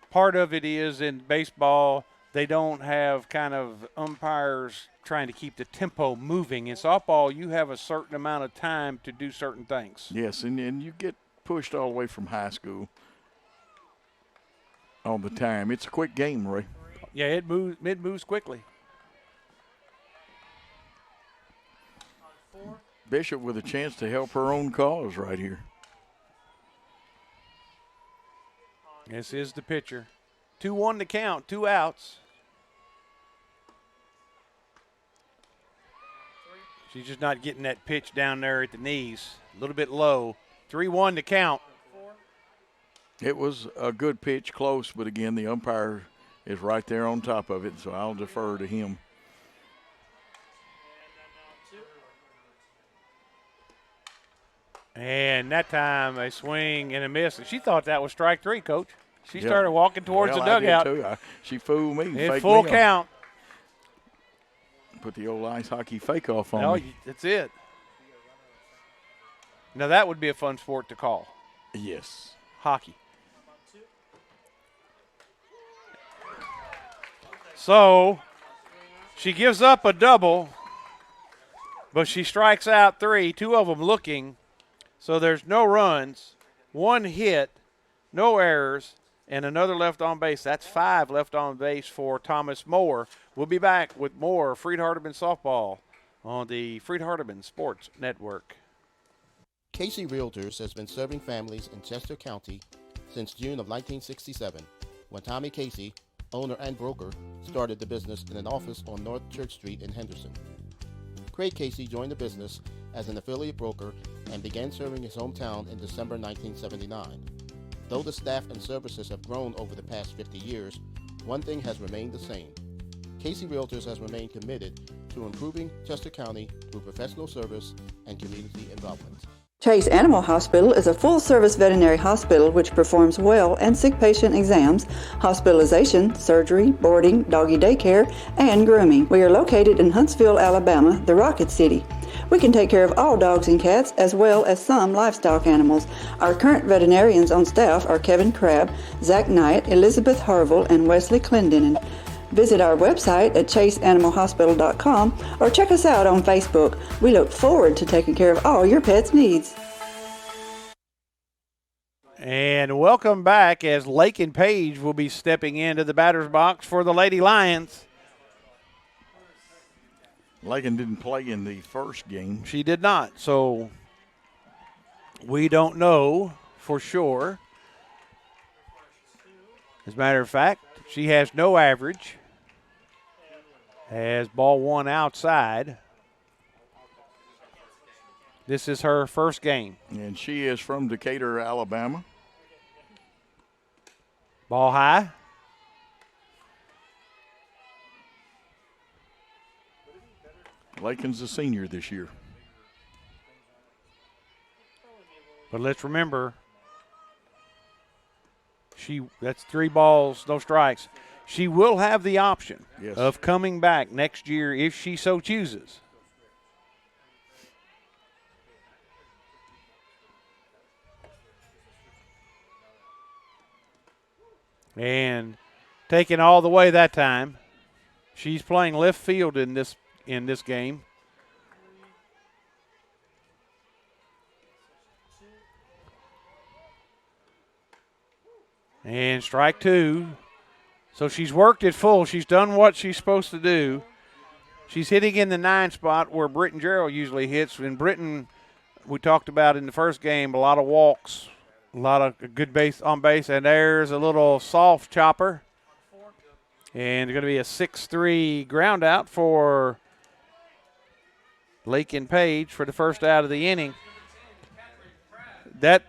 part of it is in baseball, they don't have kind of umpires trying to keep the tempo moving. In softball, you have a certain amount of time to do certain things. Yes, and you get pushed all the way from high school all the time. It's a quick game, Ray. Yeah, it moves quickly. Bishop with a chance to help her own cause right here. This is the pitcher. 2-1 to count, 2 outs. She's just not getting that pitch down there at the knees. A little bit low. 3-1 to count. It was a good pitch, close, but again, the umpire is right there on top of it, so I'll defer to him. And that time a swing and a miss. She thought that was strike 3, Coach. She started walking towards the dugout. I did too. She fooled me. It's full count. Put the old ice hockey fake off on me. That's it. Now that would be a fun sport to call. Yes. Hockey. So she gives up a double, but she strikes out 3, 2 of them looking. So there's no runs, 1 hit, no errors, and another left on base. That's 5 left on base for Thomas Moore. We'll be back with more Freed-Hardeman softball on the Freed-Hardeman Sports Network. Casey Realtors has been serving families in Chester County since June of 1967, when Tommy Casey, owner and broker, started the business in an office on North Church Street in Henderson. Craig Casey joined the business as an affiliate broker and began serving his hometown in December 1979. Though the staff and services have grown over the past 50 years, one thing has remained the same. Casey Realtors has remained committed to improving Chester County through professional service and community involvement. Chase Animal Hospital is a full-service veterinary hospital which performs well and sick patient exams, hospitalization, surgery, boarding, doggy daycare, and grooming. We are located in Huntsville, Alabama, the Rocket City. We can take care of all dogs and cats as well as some livestock animals. Our current veterinarians on staff are Kevin Crabb, Zach Knight, Elizabeth Harville, and Wesley Clendenin. Visit our website at chaseanimalhospital.com or check us out on Facebook. We look forward to taking care of all your pet's needs. And welcome back as Lakin Page will be stepping into the batter's box for the Lady Lions. Lakin didn't play in the first game. She did not, so we don't know for sure. As a matter of fact, she has no average. Has ball 1 outside. This is her first game. And she is from Decatur, Alabama. Ball high. Lakin's a senior this year. But let's remember, that's 3 balls, no strikes. She will have the option of coming back next year if she so chooses. And taking all the way that time. She's playing left field in this game. And strike 2. So she's worked it full. She's done what she's supposed to do. She's hitting in the 9 spot where Britton Gerald usually hits. And Britton, we talked about in the first game, a lot of walks, a lot of good base on base. And there's a little soft chopper. And it's going to be a 6-3 ground out for Lakin Page for the first out of the inning. That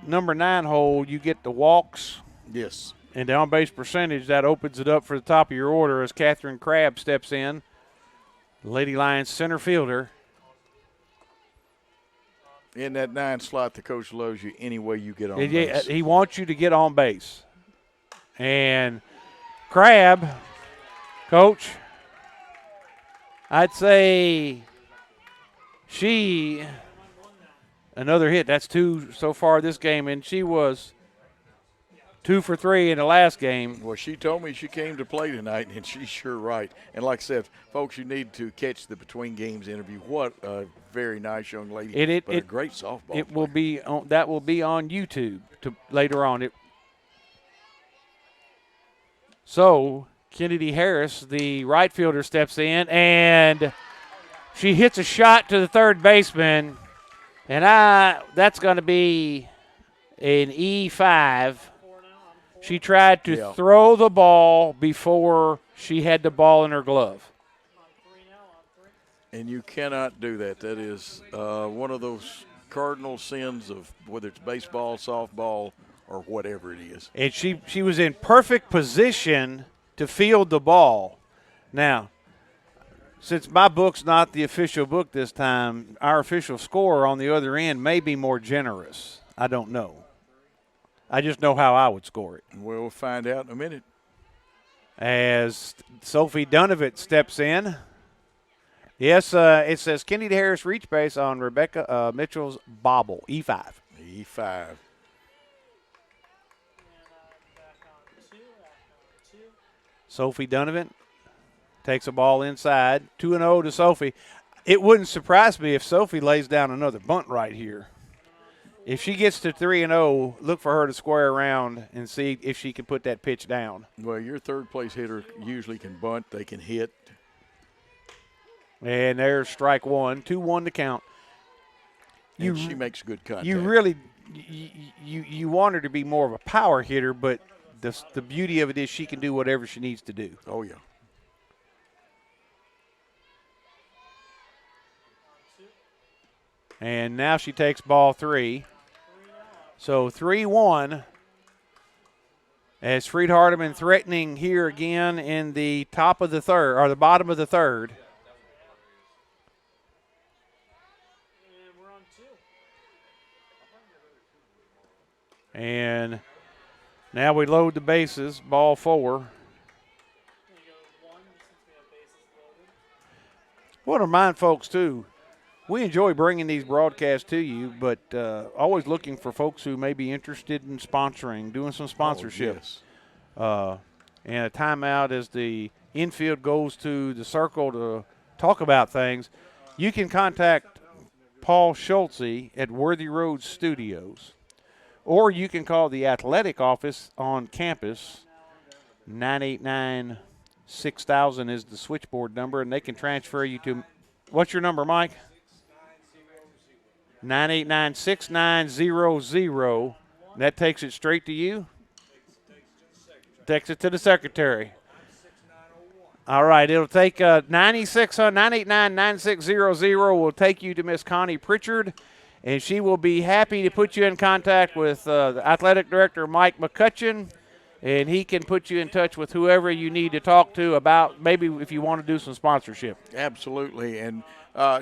number 9 hole, you get the walks. Yes. And the on-base percentage, that opens it up for the top of your order as Catherine Crabb steps in. Lady Lions center fielder. In that 9 slot, the coach loves you any way you get on base. He wants you to get on base. And Crabb, Coach, I'd say another hit. That's 2 so far this game, and she was 2 for 3 in the last game. Well, she told me she came to play tonight, and she's sure right. And like I said, folks, you need to catch the Between Games interview. What a very nice young lady, but a great softball It player. will be on, that will be on YouTube later on. So Kennedy Harris, the right fielder, steps in, and she hits a shot to the third baseman, and that's going to be an E5. She tried to throw the ball before she had the ball in her glove. And you cannot do that. That is one of those cardinal sins of whether it's baseball, softball, or whatever it is. And she was in perfect position to field the ball. Now, since my book's not the official book this time, our official scorer on the other end may be more generous. I don't know. I just know how I would score it. We'll find out in a minute. As Sophie Dunovit steps in. Yes, it says Kennedy Harris reach base on Rebecca Mitchell's bobble, E5. E5. Sophie Dunovit takes a ball inside. 2-0 to Sophie. It wouldn't surprise me if Sophie lays down another bunt right here. If she gets to 3-0, look for her to square around and see if she can put that pitch down. Well, your third-place hitter usually can bunt. They can hit. And there's strike one. 2-1 to count. And she makes good contact. You really you want her to be more of a power hitter, but the beauty of it is she can do whatever she needs to do. Oh, yeah. And now she takes ball 3. So 3-1 as Freed-Hardeman threatening here again in the top of the third, or the bottom of the third. And now we load the bases, ball 4. I want to remind folks, too, we enjoy bringing these broadcasts to you, but always looking for folks who may be interested in sponsoring, doing some sponsorship. Oh, yes. And a timeout as the infield goes to the circle to talk about things. You can contact Paul Schultze at Worthy Road Studios, or you can call the athletic office on campus. 989-6000 is the switchboard number, and they can transfer you to – what's your number, Mike? 989-6900. That takes it straight to you? Takes it to the secretary. All right, it'll take 989-9600 will take you to Miss Connie Pritchard, and she will be happy to put you in contact with the athletic director, Mike McCutcheon, and he can put you in touch with whoever you need to talk to about maybe if you want to do some sponsorship. Absolutely. And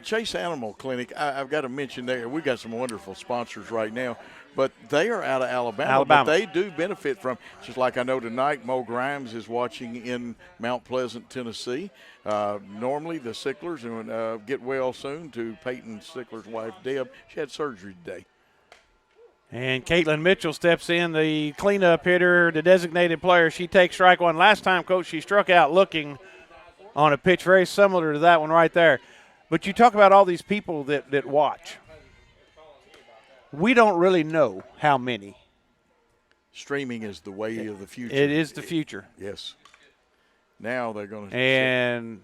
Chase Animal Clinic, I've got to mention there, we've got some wonderful sponsors right now, but they are out of Alabama. But they do benefit from, just like I know tonight, Mo Grimes is watching in Mount Pleasant, Tennessee. Normally the Sicklers, and get well soon to Peyton Sickler's wife, Deb. She had surgery today. And Caitlin Mitchell steps in, the cleanup hitter, the designated player. She takes strike one. Last time, Coach, she struck out looking on a pitch very similar to that one right there. But you talk about all these people that watch. We don't really know how many. Streaming is the way of the future. It is the future. Yes. Now they're going to. And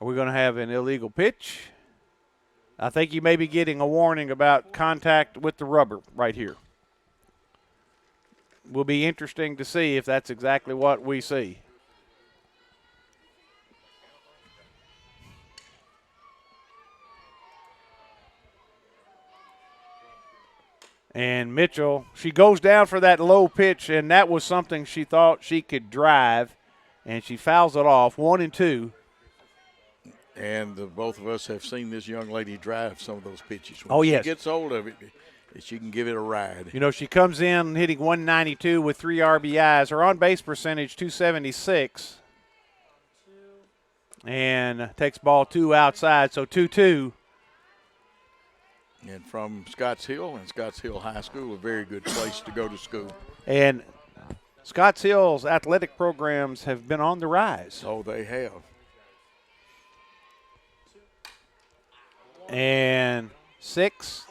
are we going to have an illegal pitch? I think you may be getting a warning about contact with the rubber right here. Will be interesting to see if that's exactly what we see. And Mitchell, she goes down for that low pitch, and that was something she thought she could drive, and she fouls it off, 1-2. And both of us have seen this young lady drive some of those pitches. When she gets hold of it, she can give it a ride. You know, she comes in hitting 192 with 3 RBIs. Her on-base percentage, 276. And takes ball 2 outside, so 2-2. And from Scotts Hill and Scotts Hill High School, a very good place to go to school. And Scotts Hill's athletic programs have been on the rise. Oh, they have. And 6.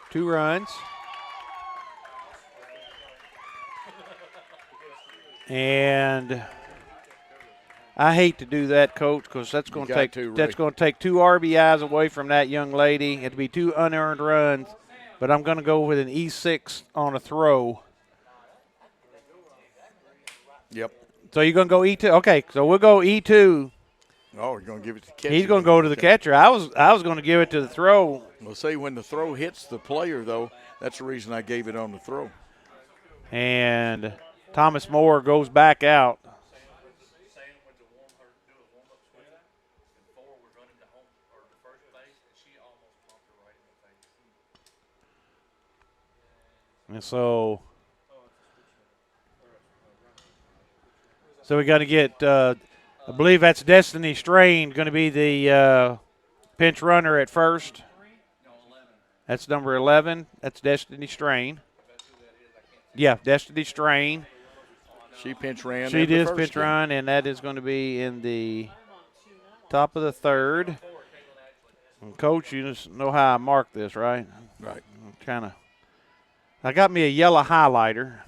2 runs. And I hate to do that, Coach, because that's going to take 2 RBIs away from that young lady. It'd be 2 unearned runs, but I'm going to go with an E6 on a throw. Yep. So you're going to go E2. Okay, so we'll go E2. Oh, you're going to give it to the catcher. He's going to go to the catcher. I was going to give it to the throw. Well, see, when the throw hits the player, though, that's the reason I gave it on the throw. And Thomas Moore goes back out. And so we got to get, I believe that's Destiny Strain going to be the pinch runner at first. That's number 11. That's Destiny Strain. Yeah, Destiny Strain. She pinch ran. She did pinch run, and that is going to be in the top of the 3rd. And Coach, you just know how I mark this, right? Right. Kind of. I got me a yellow highlighter.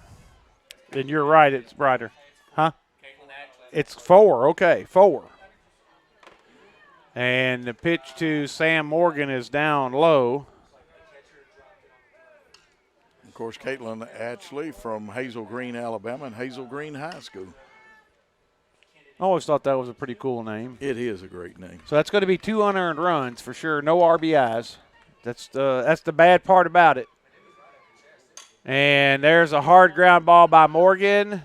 And you're right, it's brighter. Huh? It's 4. Okay, 4. And the pitch to Sam Morgan is down low. Of course, Caitlin Ashley from Hazel Green, Alabama, and Hazel Green High School. I always thought that was a pretty cool name. It is a great name. So that's going to be 2 unearned runs for sure. No RBIs. That's the bad part about it. And there's a hard ground ball by Morgan.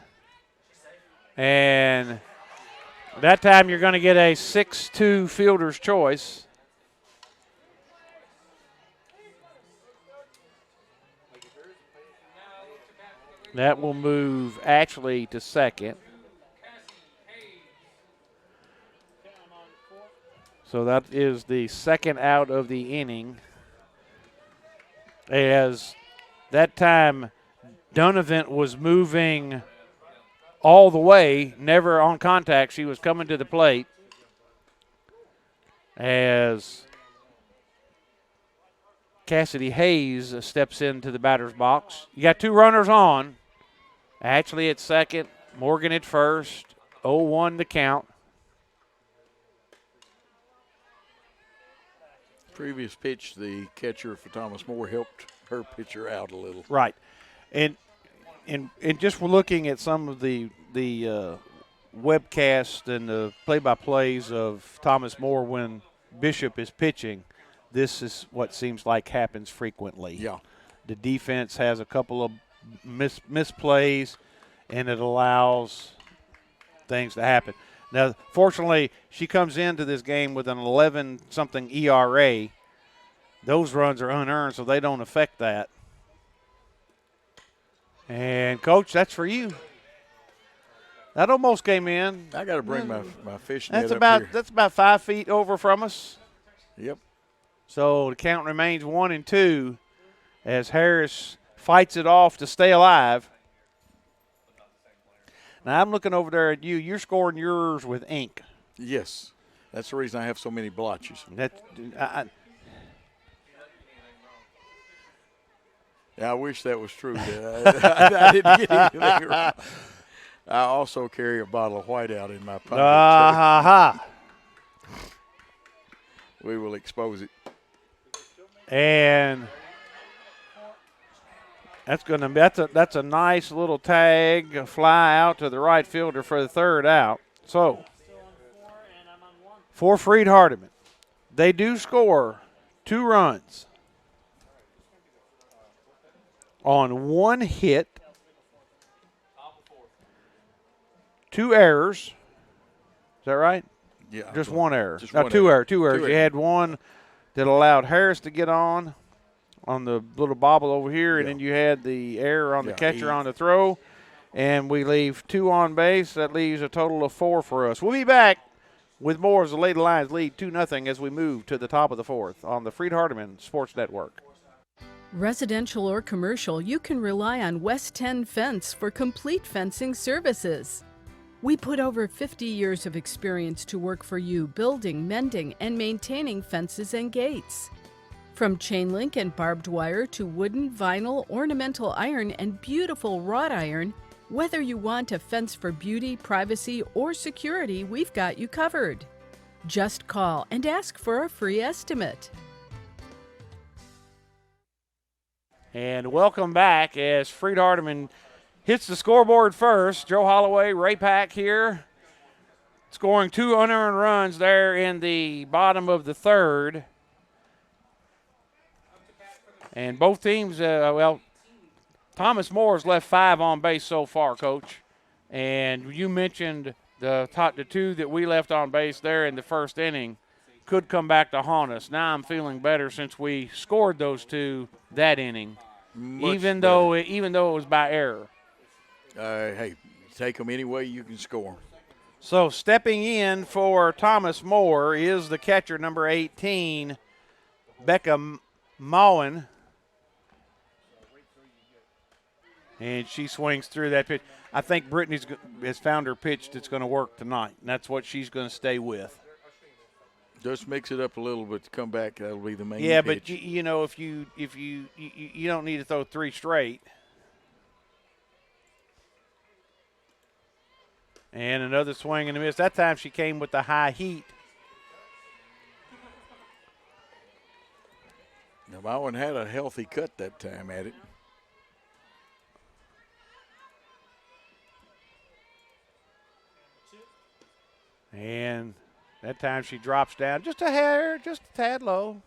And that time you're going to get a 6-2 fielder's choice. That will move Ashley to second. So that is the second out of the inning. As that time Donovan was moving all the way, never on contact. She was coming to the plate as Cassidy Hayes steps into the batter's box. You got 2 runners on. Ashley at second, Morgan at first. 0-1 the count. Previous pitch, the catcher for Thomas Moore helped her pitcher out a little. Right. And just looking at some of the webcast and the play-by-plays of Thomas Moore when Bishop is pitching, this is what seems like happens frequently. Yeah. The defense has a couple of misplays, and it allows things to happen. Now, fortunately, she comes into this game with an 11-something ERA. Those runs are unearned, so they don't affect that. And, Coach, that's for you. That almost came in. I got to bring my fish net That's about 5 feet over from us. Yep. So the count remains 1-2 as Harris fights it off to stay alive. Now, I'm looking over there at you. You're scoring yours with ink. Yes. That's the reason I have so many blotches. I wish that was true. I didn't get anything wrong. I also carry a bottle of whiteout in my pocket. We will expose it. And that's a nice little tag, a fly out to the right fielder for the 3rd out. So for Freed-Hardeman, they do score 2 runs on 1 hit, 2 errors. Is that right? Yeah. Just 1 error. Just No, one 2 error. errors. 2 errors. Two You had one that allowed Harris to get on the little bobble over here, and then you had the error on the catcher on the throw, and we leave 2 on base. That leaves a total of 4 for us. We'll be back with more as the Lady Lions lead 2-0 as we move to the top of the 4th on the Freed-Hardeman Sports Network. Residential or commercial, you can rely on West 10 Fence for complete fencing services. We put over 50 years of experience to work for you building, mending, and maintaining fences and gates. From chain link and barbed wire to wooden, vinyl, ornamental iron, and beautiful wrought iron, whether you want a fence for beauty, privacy, or security, we've got you covered. Just call and ask for a free estimate. And welcome back as Freed-Hardeman hits the scoreboard first. Joe Holloway, Ray Pack here, scoring 2 unearned runs there in the bottom of the third. And both teams, Thomas Moore's left 5 on base so far, Coach. And you mentioned the 2 that we left on base there in the first inning could come back to haunt us. Now I'm feeling better since we scored those 2 that inning, even though it was by error. Hey, take them any way you can score. So stepping in for Thomas Moore is the catcher, number 18, Becca Mowen. And she swings through that pitch. I think Brittany has found her pitch that's going to work tonight, and that's what she's going to stay with. Just mix it up a little bit to come back. That'll be the main Yeah, pitch. but you know, if you don't need to throw 3 straight. And another swing and a miss. That time she came with the high heat. Now, Mowen had a healthy cut that time at it. And that time she drops down just a hair, just a tad low.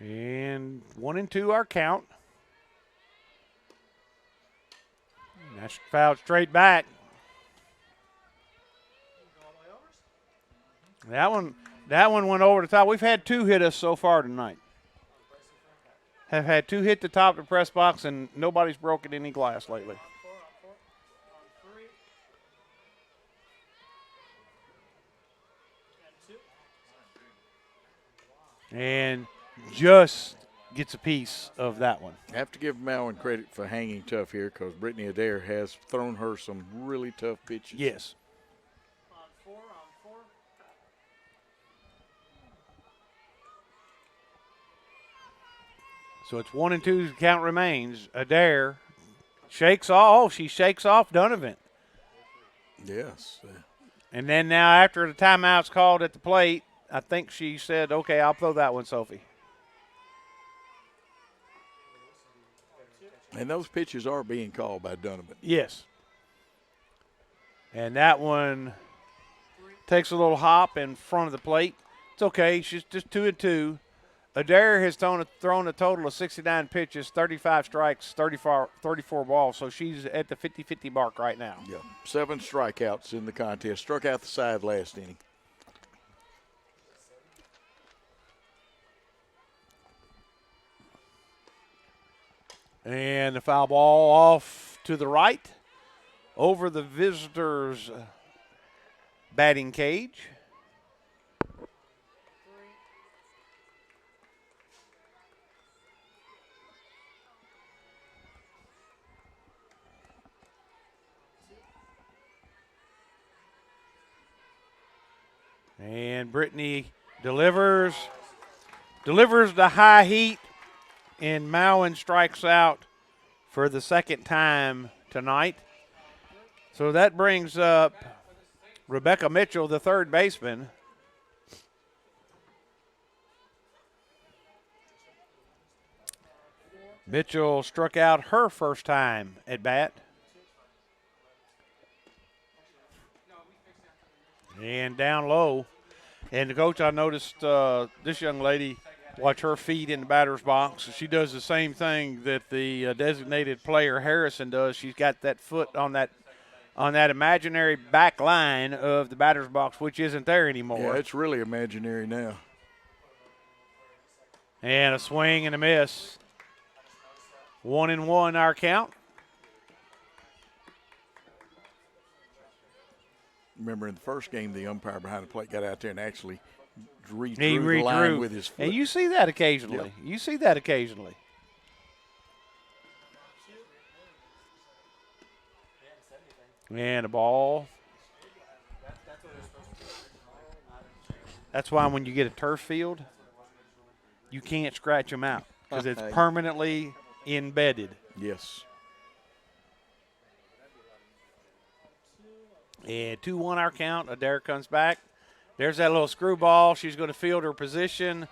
And 1-2 our count. That's fouled straight back. That one went over the top. We've had 2 hit us so far tonight. Have had 2 hit the top of the press box, and nobody's broken any glass lately. And just gets a piece of that one. I have to give Mowen credit for hanging tough here because Brittany Adair has thrown her some really tough pitches. Yes. So it's 1-2. The count remains. Adair shakes off. Oh, she shakes off Donovan. Yes. And then now after the timeout's called at the plate, I think she said, okay, I'll throw that one, Sophie. And those pitches are being called by Donovan. Yes. And that one takes a little hop in front of the plate. It's okay. She's just 2-2. Adair has thrown a total of 69 pitches, 35 strikes, 34 balls. So she's at the 50-50 mark right now. Yeah, 7 strikeouts in the contest. Struck out the side last inning. And the foul ball off to the right over the visitors' batting cage. And Brittany delivers the high heat, and Mowen strikes out for the second time tonight. So that brings up Rebecca Mitchell, the third baseman. Mitchell struck out her first time at bat. And down low. And, Coach, I noticed this young lady, watch her feet in the batter's box. She does the same thing that the designated player Harrison does. She's got that foot on that imaginary back line of the batter's box, which isn't there anymore. Yeah, it's really imaginary now. And a swing and a miss. 1-1 our count. remember in the first game, the umpire behind the plate got out there and actually redrew He the line redrew. with his foot. And you see that occasionally. Yep. You see that occasionally. And the ball. That's why when you get a turf field, you can't scratch them out because it's permanently embedded. Yes. And 2-1 our count. Adair comes back. There's that little screwball. She's going to field her position.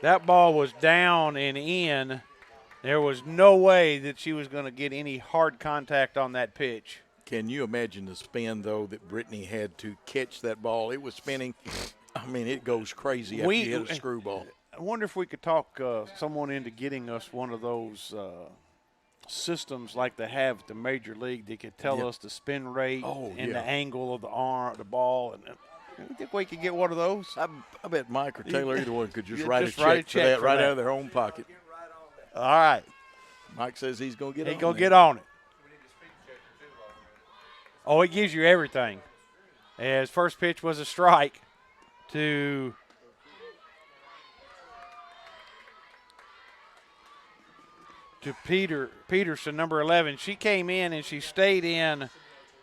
That ball was down and in. There was no way that she was going to get any hard contact on that pitch. Can you imagine the spin, though, that Brittany had to catch that ball? It was spinning. I mean, it goes crazy after you hit a screwball. I wonder if we could talk someone into getting us one of those systems like they have at the Major League that could tell us the spin rate and the angle of the arm, the ball. And you think we could get one of those? I bet Mike or Taylor, either one, could just write a write check for that right out of their own pocket. All right. Mike says he's going to get on it. He's going to get on it. Oh, it gives you everything. His first pitch was a strike to Peterson, number 11. She came in and she stayed in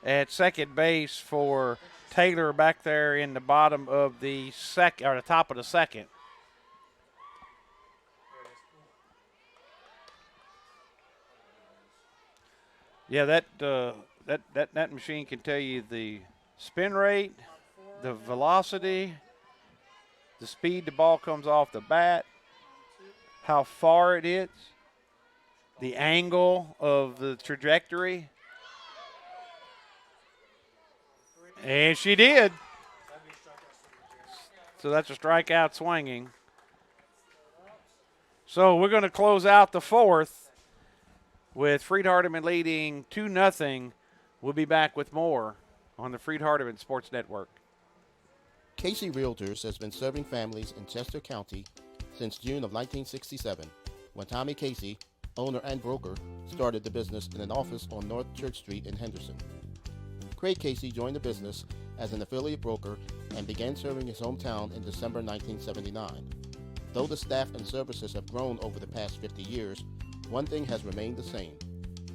at second base for Taylor back there in the bottom of the second, or the top of the second. Yeah, that machine can tell you the spin rate, the velocity, the speed the ball comes off the bat, how far it hits, the angle of the trajectory. And she did. So that's a strikeout swinging. So we're going to close out the fourth with Freed-Hardeman leading 2-0. We'll be back with more on the Freed-Hardeman Sports Network. Casey Realtors has been serving families in Chester County since June of 1967, when Tommy Casey, owner and broker, started the business in an office on North Church Street in Henderson. Craig Casey joined the business as an affiliate broker and began serving his hometown in December 1979. Though the staff and services have grown over the past 50 years, one thing has remained the same.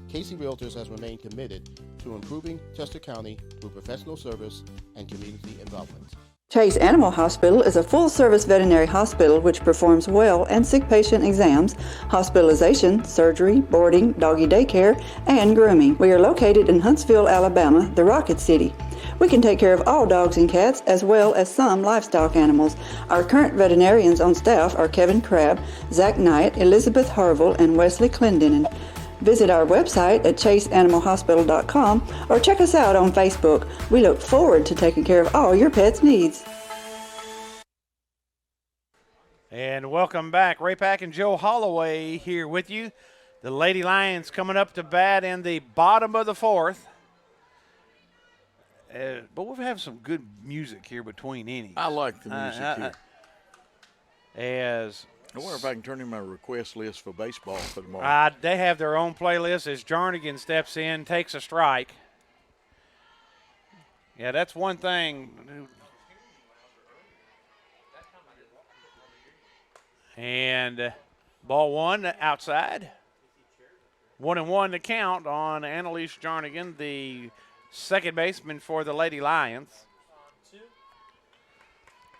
Casey Realtors has remained committed to improving Chester County through professional service and community involvement. Chase Animal Hospital is a full-service veterinary hospital which performs well and sick patient exams, hospitalization, surgery, boarding, doggy daycare, and grooming. We are located in Huntsville, Alabama, the Rocket City. We can take care of all dogs and cats as well as some livestock animals. Our current veterinarians on staff are Kevin Crabb, Zach Knight, Elizabeth Harville, and Wesley Clendenin. Visit our website at chaseanimalhospital.com or check us out on Facebook. We look forward to taking care of all your pet's needs. And welcome back. Ray Pack and Joe Holloway here with you. The Lady Lions coming up to bat in the bottom of the fourth. But we'll have some good music here between innings. I like the music here. I wonder if I can turn in my request list for baseball for tomorrow. They have their own playlist as Jarnigan steps in, takes a strike. Yeah, that's one thing. And ball one outside. 1-1 to count on Annalise Jarnigan, the second baseman for the Lady Lions.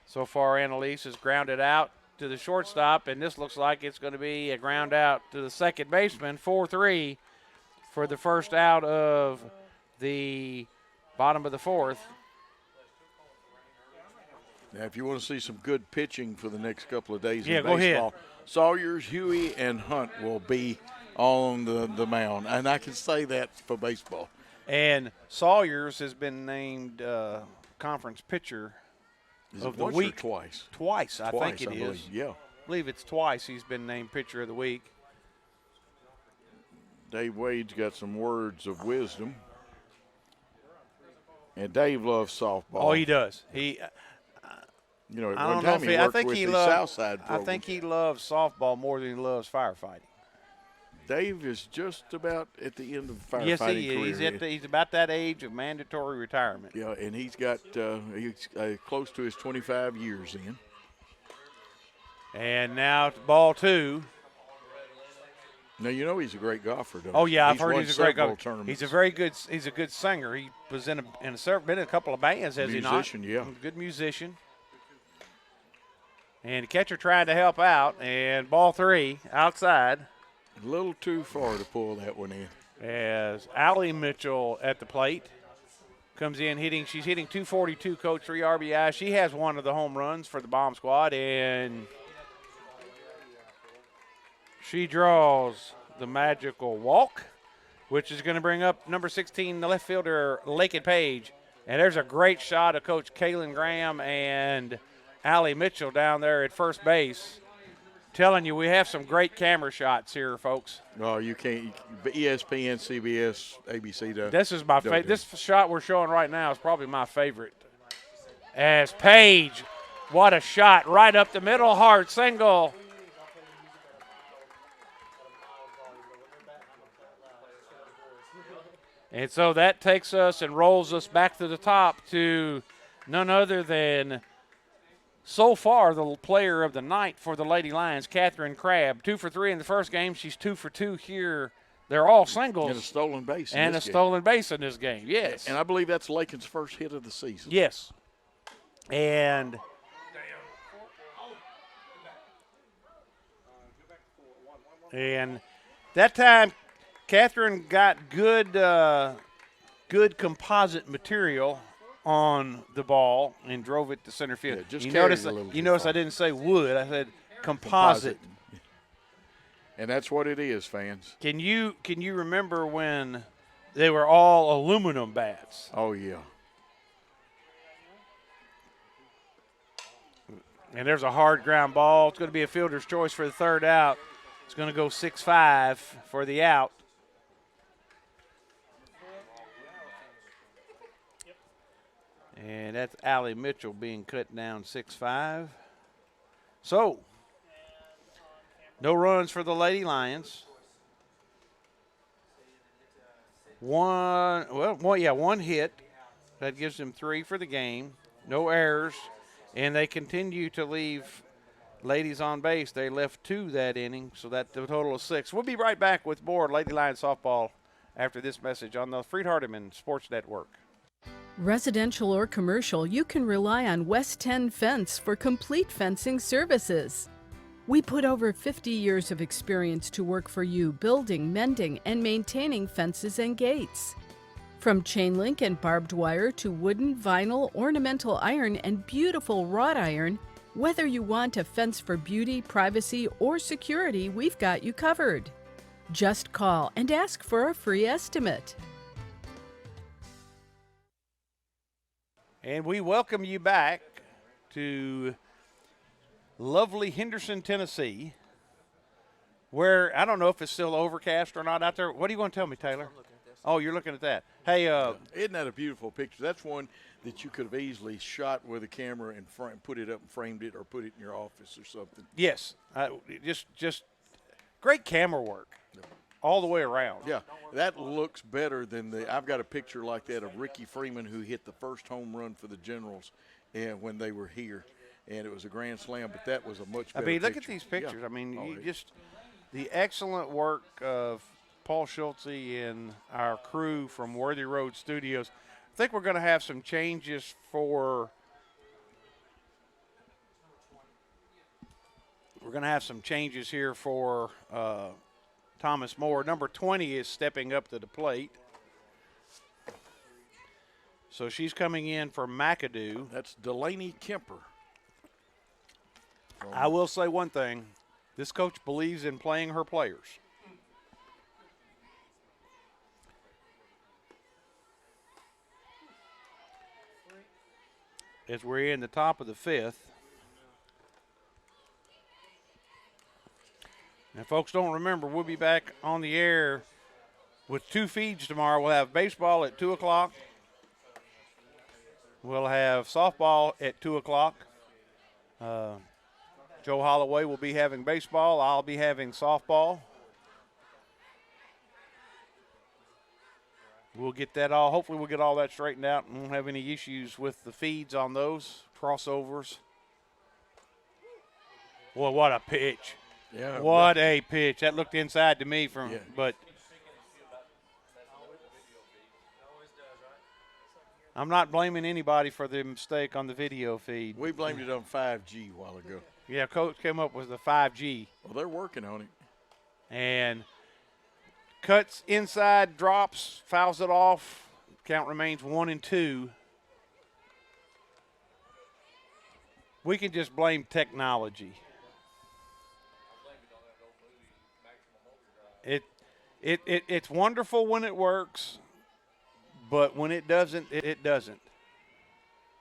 So far, Annalise has grounded out to the shortstop, and this looks like it's going to be a ground out to the second baseman. 4-3 for the first out of the bottom of the fourth. Now, if you want to see some good pitching for the next couple of days Yeah, in go baseball, ahead. Sawyers, Huey, and Hunt will be on the mound, and I can say that for baseball. And Sawyers has been named conference pitcher of the once week. or twice? Twice, I think it I is. believe. Yeah. I believe it's twice he's been named pitcher of the week. Dave Wade's got some words of wisdom. And Dave loves softball. Oh, he does. He. You know, at I one don't know time if he I worked think with he the loves. Southside I program. think he loves softball more than he loves firefighting. Dave is just about at the end of firefighting Yes, career. he is. He's about that age of mandatory retirement. Yeah, and he's got he's close to his 25 years in. And now it's ball 2. Now you know he's a great golfer, don't you? Oh yeah, I've He's heard won he's a great several golfer. tournaments. He's a good singer. He was been in a couple of bands, has he not? Musician, yeah. Good musician. And the catcher tried to help out, and ball 3 outside. A little too far to pull that one in. As Allie Mitchell at the plate comes in hitting. She's hitting .242, Coach, 3 RBI. She has one of the home runs for the Bomb Squad, and she draws the magical walk, which is going to bring up number 16, the left fielder, Lakin Page. And there's a great shot of Coach Kaylin Graham and Allie Mitchell down there at first base. Telling you, we have some great camera shots here, folks. Oh, you can't. ESPN, CBS, ABC. This is my favorite. This shot we're showing right now is probably my favorite. As Page, what a shot right up the middle, hard single. And so that takes us and rolls us back to the top to none other than, so far, the player of the night for the Lady Lions, Catherine Crabb. 2 for 3 in the first game. She's 2 for 2 here. They're all singles. And a stolen base. And a stolen base in this game, yes. And I believe that's Lakin's first hit of the season. Yes. And that time, Catherine got good composite material on the ball and drove it to center field. Yeah, just you notice I didn't say wood. I said composite. And that's what it is, fans. Can you remember when they were all aluminum bats? Oh, yeah. And there's a hard ground ball. It's going to be a fielder's choice for the third out. It's going to go 6-5 for the out. And that's Allie Mitchell being cut down 6-5. So, no runs for the Lady Lions. One hit. That gives them 3 for the game. No errors. And they continue to leave ladies on base. They left 2 that inning, so that's the total of 6. We'll be right back with more Lady Lions softball after this message on the Freed-Hardeman Sports Network. Residential or commercial, you can rely on West 10 Fence for complete fencing services. We put over 50 years of experience to work for you building, mending, and maintaining fences and gates. From chain link and barbed wire to wooden, vinyl, ornamental iron, and beautiful wrought iron, whether you want a fence for beauty, privacy, or security, we've got you covered. Just call and ask for a free estimate. And we welcome you back to lovely Henderson, Tennessee, where I don't know if it's still overcast or not out there. What are you going to tell me, Taylor? Oh, you're looking at that. Hey, isn't that a beautiful picture? That's one that you could have easily shot with a camera and put it up and framed it, or put it in your office or something. Yes, just great camera work all the way around. Yeah, that looks better than I've got a picture like that of Ricky Freeman, who hit the first home run for the Generals, and when they were here, and it was a grand slam. But that was a much better. Look at these pictures. Yeah. I mean, the excellent work of Paul Schultze and our crew from Worthy Road Studios. I think we're going to have some changes for. We're going to have some changes here for Thomas Moore. Number 20 is stepping up to the plate. So she's coming in for McAdoo. That's Delaney Kemper. I will say one thing. This coach believes in playing her players. As we're in the top of the 5th. Now, folks, don't remember, we'll be back on the air with 2 feeds tomorrow. We'll have baseball at 2 o'clock. We'll have softball at 2 o'clock. Joe Holloway will be having baseball. I'll be having softball. we'll get that all. Hopefully, we'll get all that straightened out and won't have any issues with the feeds on those crossovers. Boy, what a pitch! Yeah. What a pitch! That looked inside to me but I'm not blaming anybody for the mistake on the video feed. We blamed it on 5G a while ago. Yeah, Coach came up with the 5G. Well, they're working on it. And cuts inside, drops, fouls it off. Count remains 1-2. We can just blame technology. It's wonderful when it works, but when it doesn't, it doesn't.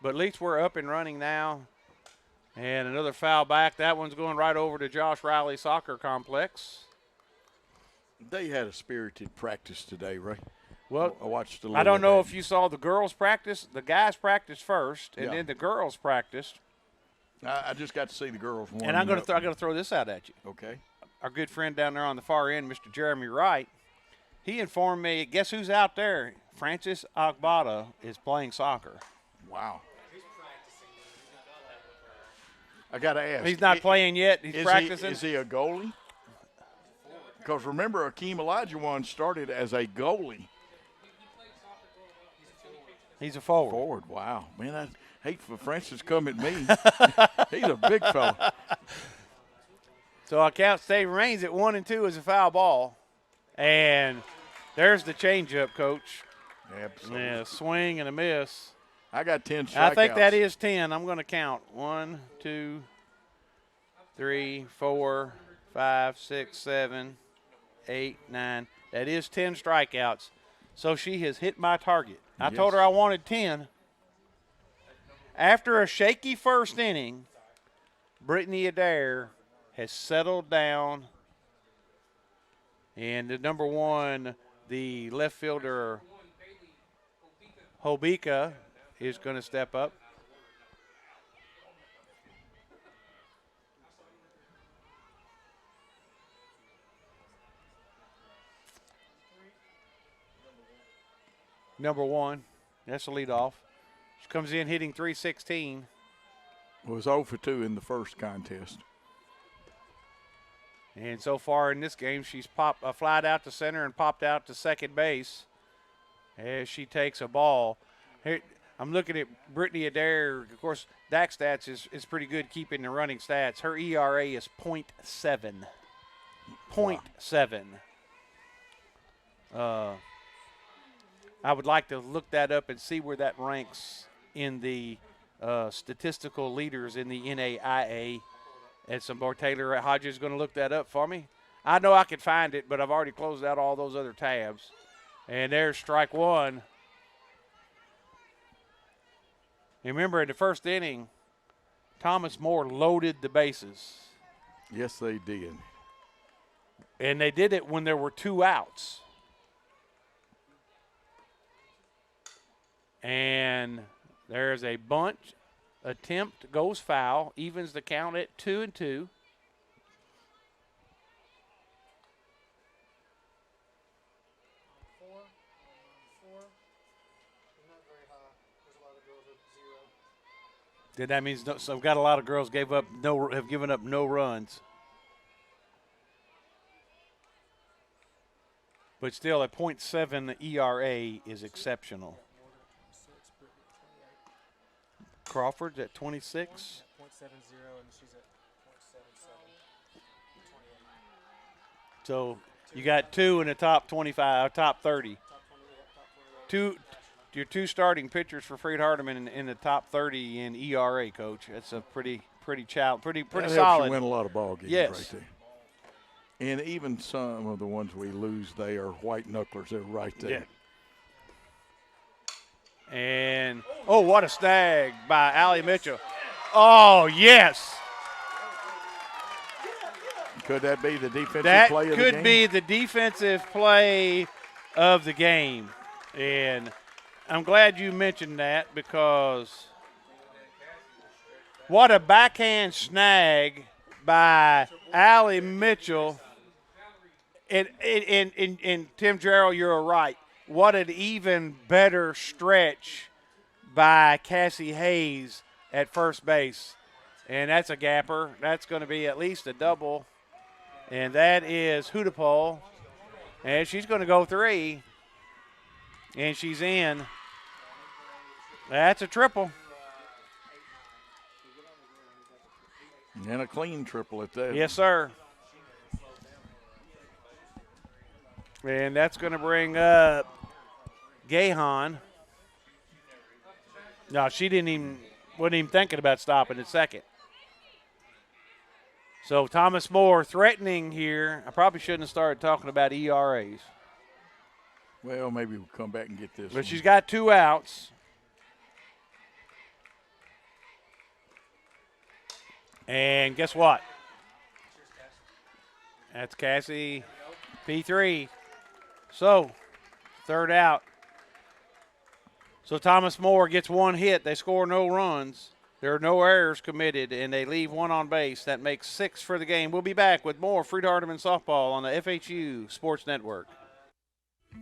But at least we're up and running now. And another foul back. That one's going right over to Josh Riley Soccer Complex. They had a spirited practice today, Ray. Well, I watched a little. I don't of know that. if you saw the girls practice. The guys practiced first, and Yeah. then the girls practiced. I just got to see the girls warming And I'm going up. to throw this out at you. Okay. Our good friend down there on the far end, Mr. Jeremy Wright, he informed me, guess who's out there? Francis Agbada is playing soccer. Wow. I got to ask. He's not playing yet. He's practicing. Is he a goalie? Because remember, Akeem Olajuwon started as a goalie. He's a forward. Forward, wow. Man, I hate for Francis to come at me. He's a big fella. So our count stay remains at 1-2 as a foul ball. And there's the changeup, Coach. Absolutely. Yeah, swing and a miss. I got 10 strikeouts. I think that is 10. I'm going to count 1, 2, 3, 4, 5, 6, 7, 8, 9. That is 10 strikeouts. So she has hit my target. I told her I wanted 10. After a shaky first inning, Brittany Adair has settled down. And the number one, the left fielder, Hobika, is going to step up. Number one, that's the leadoff. She comes in hitting .316. Was 0 for 2 in the first contest. And so far in this game, she's flied out to center and popped out to second base as she takes a ball. Here, I'm looking at Brittany Adair. Of course, DAC stats is pretty good keeping the running stats. Her ERA is .7. .7. I would like to look that up and see where that ranks in the statistical leaders in the NAIA. And some more Taylor Hodges is going to look that up for me. I know I could find it, but I've already closed out all those other tabs. And there's strike one. And remember, in the first inning, Thomas Moore loaded the bases. Yes, they did. And they did it when there were 2 outs. And there's a bunt attempt, goes foul, evens the count at 2-2. Then that means so got a lot of girls have given up no runs. But still, a .7 ERA is exceptional. Crawford's at 26. .70 and she's at .77. So you got 2 in the top 25, top 30. Your 2 starting pitchers for Freed-Hardeman in the top 30 in ERA, Coach. That's a pretty That solid. helps you win a lot of ball games Yes. right there. And even some of the ones we lose, they are white knucklers. They're right there. Yeah. And, oh, what a snag by Allie Mitchell. Oh, yes. Could that be the defensive That play of the game? could be the defensive play of the game. And I'm glad you mentioned that because what a backhand snag by Allie Mitchell. And Tim Jarrell, you're right. what an even better stretch by Cassie Hayes at first base. And that's a gapper. That's going to be at least a double. And that is Hudapole. And she's going to go 3. And she's in. That's a triple. And a clean triple at that. Yes, sir. And that's going to bring up Gahan. No, she wasn't even thinking about stopping at second. So Thomas Moore threatening here. I probably shouldn't have started talking about ERAs. Well, maybe we'll come back and get this. But she's got 2 outs. And guess what? That's Cassie P3. So, 3rd out. So Thomas Moore gets 1 hit. They score no runs. There are no errors committed, and they leave 1 on base. That makes 6 for the game. We'll be back with more Freed-Hardeman softball on the FHU Sports Network.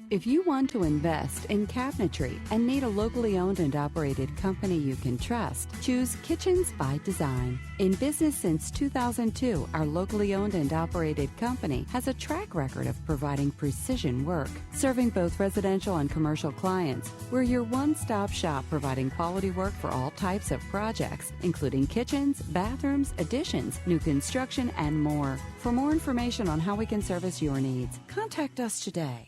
If you want to invest in cabinetry and need a locally owned and operated company you can trust, choose Kitchens by Design. In business since 2002, our locally owned and operated company has a track record of providing precision work. Serving both residential and commercial clients, we're your one-stop shop providing quality work for all types of projects, including kitchens, bathrooms, additions, new construction, and more. For more information on how we can service your needs, contact us today.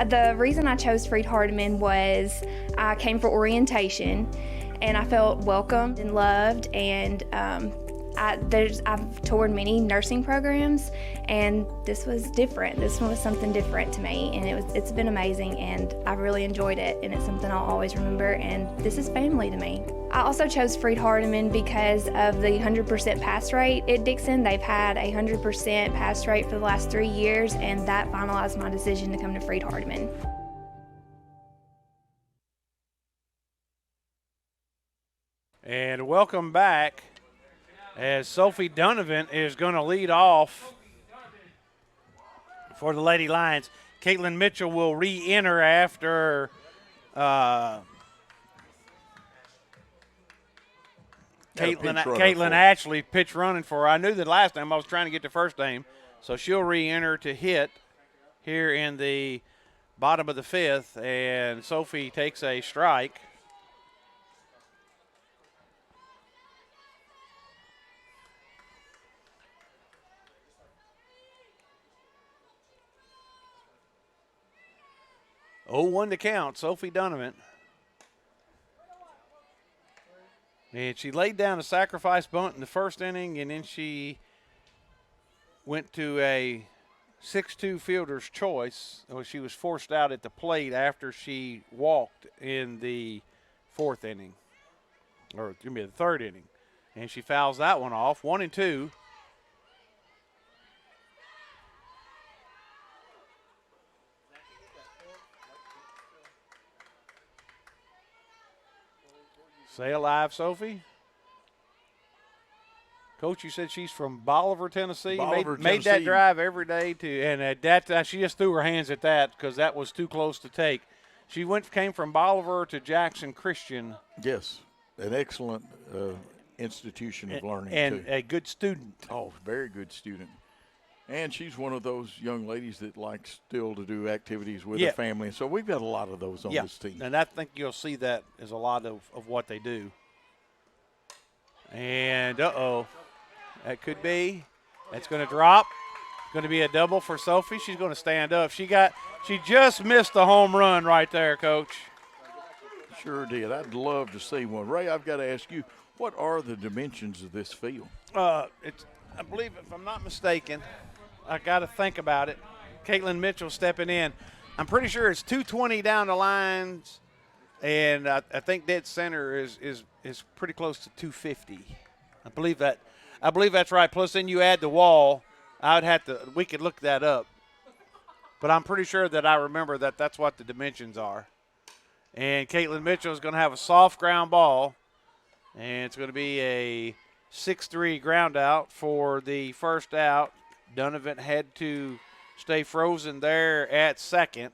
The reason I chose Freed-Hardeman was I came for orientation, and I felt welcomed and loved, and I've toured many nursing programs, and this was different. This one was something different to me, and it's been amazing, and I really enjoyed it, and it's something I'll always remember, and this is family to me. I also chose Freed-Hardeman because of the 100% pass rate. At Dixon, they've had a 100% pass rate for the last 3 years, and that finalized my decision to come to Freed-Hardeman. And welcome back, as Sophie Donovan is going to lead off for the Lady Lions. Caitlin Mitchell will re-enter after Caitlin Ashley pitch running for her. I knew that last time I was trying to get the first name, so she'll re-enter to hit here in the bottom of the 5th, and Sophie takes a strike. Oh, 1 to count, Sophie Donovan. And she laid down a sacrifice bunt in the first inning, and then she went to a 6-2 fielder's choice. She was forced out at the plate after she walked in the 4th inning, or it's going to be the 3rd inning. And she fouls that one off, 1-2. Stay alive, Sophie. Coach, you said she's from Bolivar, Tennessee. Made that drive every day and she just threw her hands at that because that was too close to take. She came from Bolivar to Jackson Christian. Yes, an excellent institution of learning and too. A good student. Oh, very good student. And she's one of those young ladies that likes still to do activities with her family. So we've got a lot of those on this team. And I think you'll see that as a lot of what they do. And, that could be. That's going to drop. Going to be a double for Sophie. She's going to stand up. She just missed the home run right there, Coach. Sure did. I'd love to see one. Ray, I've got to ask you, what are the dimensions of this field? I believe, if I'm not mistaken, I got to think about it. Caitlin Mitchell stepping in. I'm pretty sure it's 220 down the lines, and I think dead center is pretty close to 250. I believe that's right. Plus, then you add the wall. We could look that up, but I'm pretty sure that I remember that's what the dimensions are. And Caitlin Mitchell is going to have a soft ground ball, and it's going to be a 6-3 ground out for the first out. Donovan had to stay frozen there at second.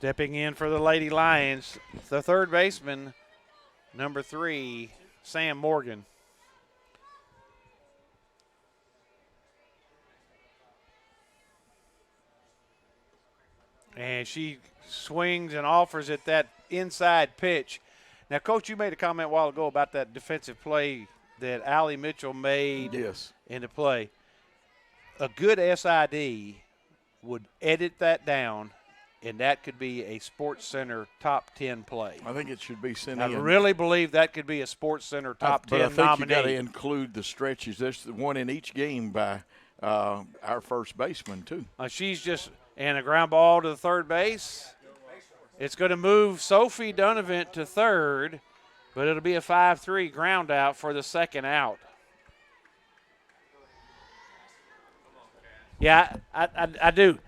Stepping in for the Lady Lions, the third baseman, number 3, Sam Morgan. And she swings and offers it that inside pitch. Now, Coach, you made a comment a while ago about that defensive play that Allie Mitchell made into play. A good SID would edit that down, and that could be a Sports Center top 10 play. I think it should be sent I in. really believe that could be a Sports Center top 10 nominee. But I think you got to include the stretches. There's one in each game by our first baseman, too. She's just – and a ground ball to the third base. It's going to move Sophie Donovan to third, but it'll be a 5-3 ground out for the second out. Yeah, I do.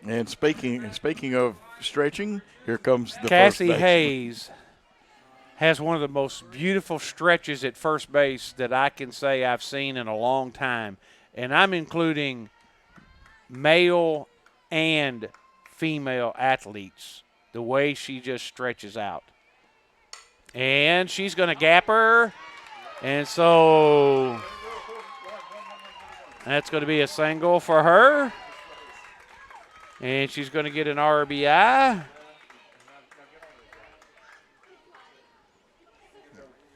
And speaking of stretching, here comes the Cassie first Hayes has one of the most beautiful stretches at first base that I can say I've seen in a long time. And I'm including male and female athletes, the way she just stretches out. And she's going to gap her. And so that's going to be a single for her. And she's going to get an RBI.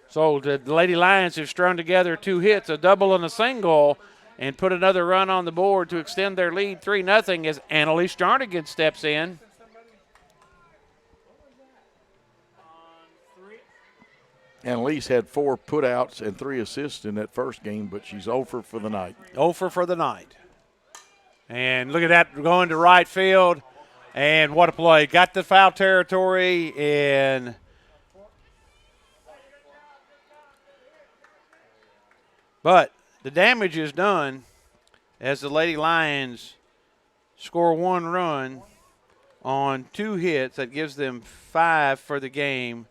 So the Lady Lions have strung together 2 hits, a double and a single, and put another run on the board to extend their lead 3-0 as Annalise Jarnigan steps in. Annalise had 4 putouts and 3 assists in that first game, but she's over for the night. Over for the night. And look at that going to right field. And what a play. Got the foul territory and but the damage is done as the Lady Lions score 1 run on 2 hits. That gives them 5 for the game,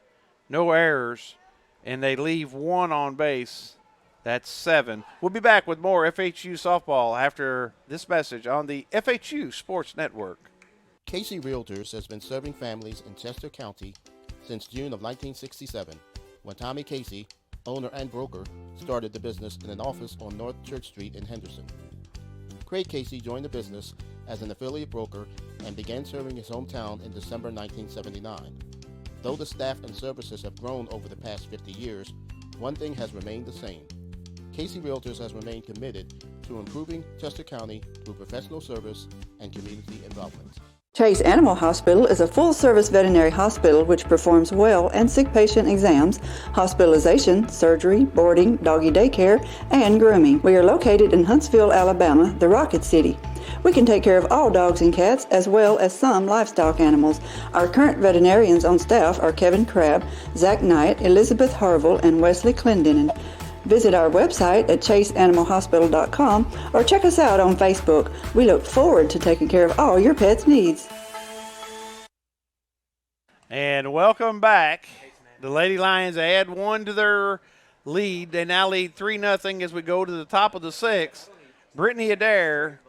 no errors, and they leave 1 on base. That's 7. We'll be back with more FHU softball after this message on the FHU Sports Network. Casey Realtors has been serving families in Chester County since June of 1967, when Tommy Casey, owner and broker, started the business in an office on North Church Street in Henderson. Craig Casey joined the business as an affiliate broker and began serving his hometown in December 1979. Though the staff and services have grown over the past 50 years, one thing has remained the same. Casey Realtors has remained committed to improving Chester County through professional service and community involvement. Chase Animal Hospital is a full-service veterinary hospital which performs well and sick patient exams, hospitalization, surgery, boarding, doggy daycare, and grooming. We are located in Huntsville, Alabama, the Rocket City. We can take care of all dogs and cats as well as some livestock animals. Our current veterinarians on staff are Kevin Crabb, Zach Knight, Elizabeth Harville, and Wesley Clendenin. Visit our website at chaseanimalhospital.com or check us out on Facebook. We look forward to taking care of all your pet's needs. And welcome back. The Lady Lions add 1 to their lead. They now lead 3-0 as we go to the top of the 6th. Brittany Adair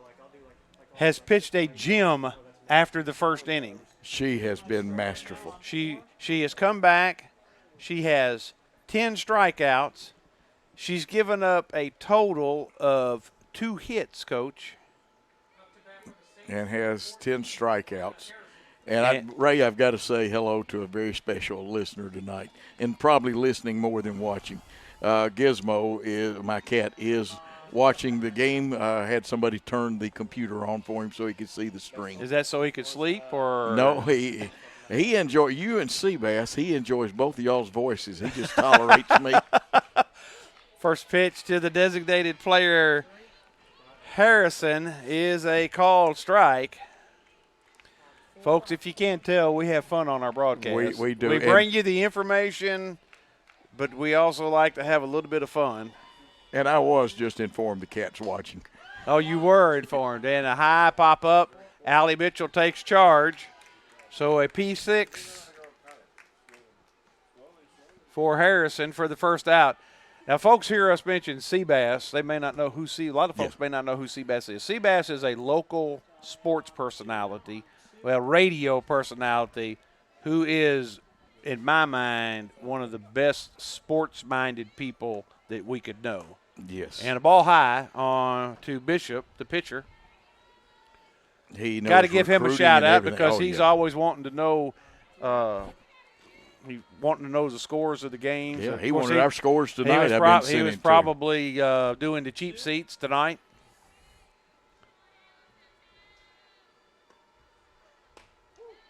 has pitched a gem after the first inning. She has been masterful. She has come back. She has 10 strikeouts. She's given up a total of 2 hits, Coach. And has 10 strikeouts. And Ray, I've got to say hello to a very special listener tonight, and probably listening more than watching. Gizmo, my cat, is watching the game. Had somebody turn the computer on for him so he could see the stream. Is that so he could sleep, or? No, he enjoys you and Seabass. He enjoys both of y'all's voices. He just tolerates me. First pitch to the designated player, Harrison, is a called strike. Folks, if you can't tell, we have fun on our broadcast. We do. We bring you the information, but we also like to have a little bit of fun. And I was just informed the cat's watching. Oh, you were informed. And a high pop-up. Allie Mitchell takes charge. So a P6 for Harrison for the first out. Now, folks hear us mention Seabass. They may not know who a lot of folks may not know who Seabass is. Seabass is a local sports personality radio personality who is, in my mind, one of the best sports-minded people that we could know. Yes. And a ball high on to Bishop, the pitcher. He knows got to give him a shout out everything. because he's always wanting to know the scores of the games. Yeah, he wanted our scores tonight. He was probably doing the cheap seats tonight.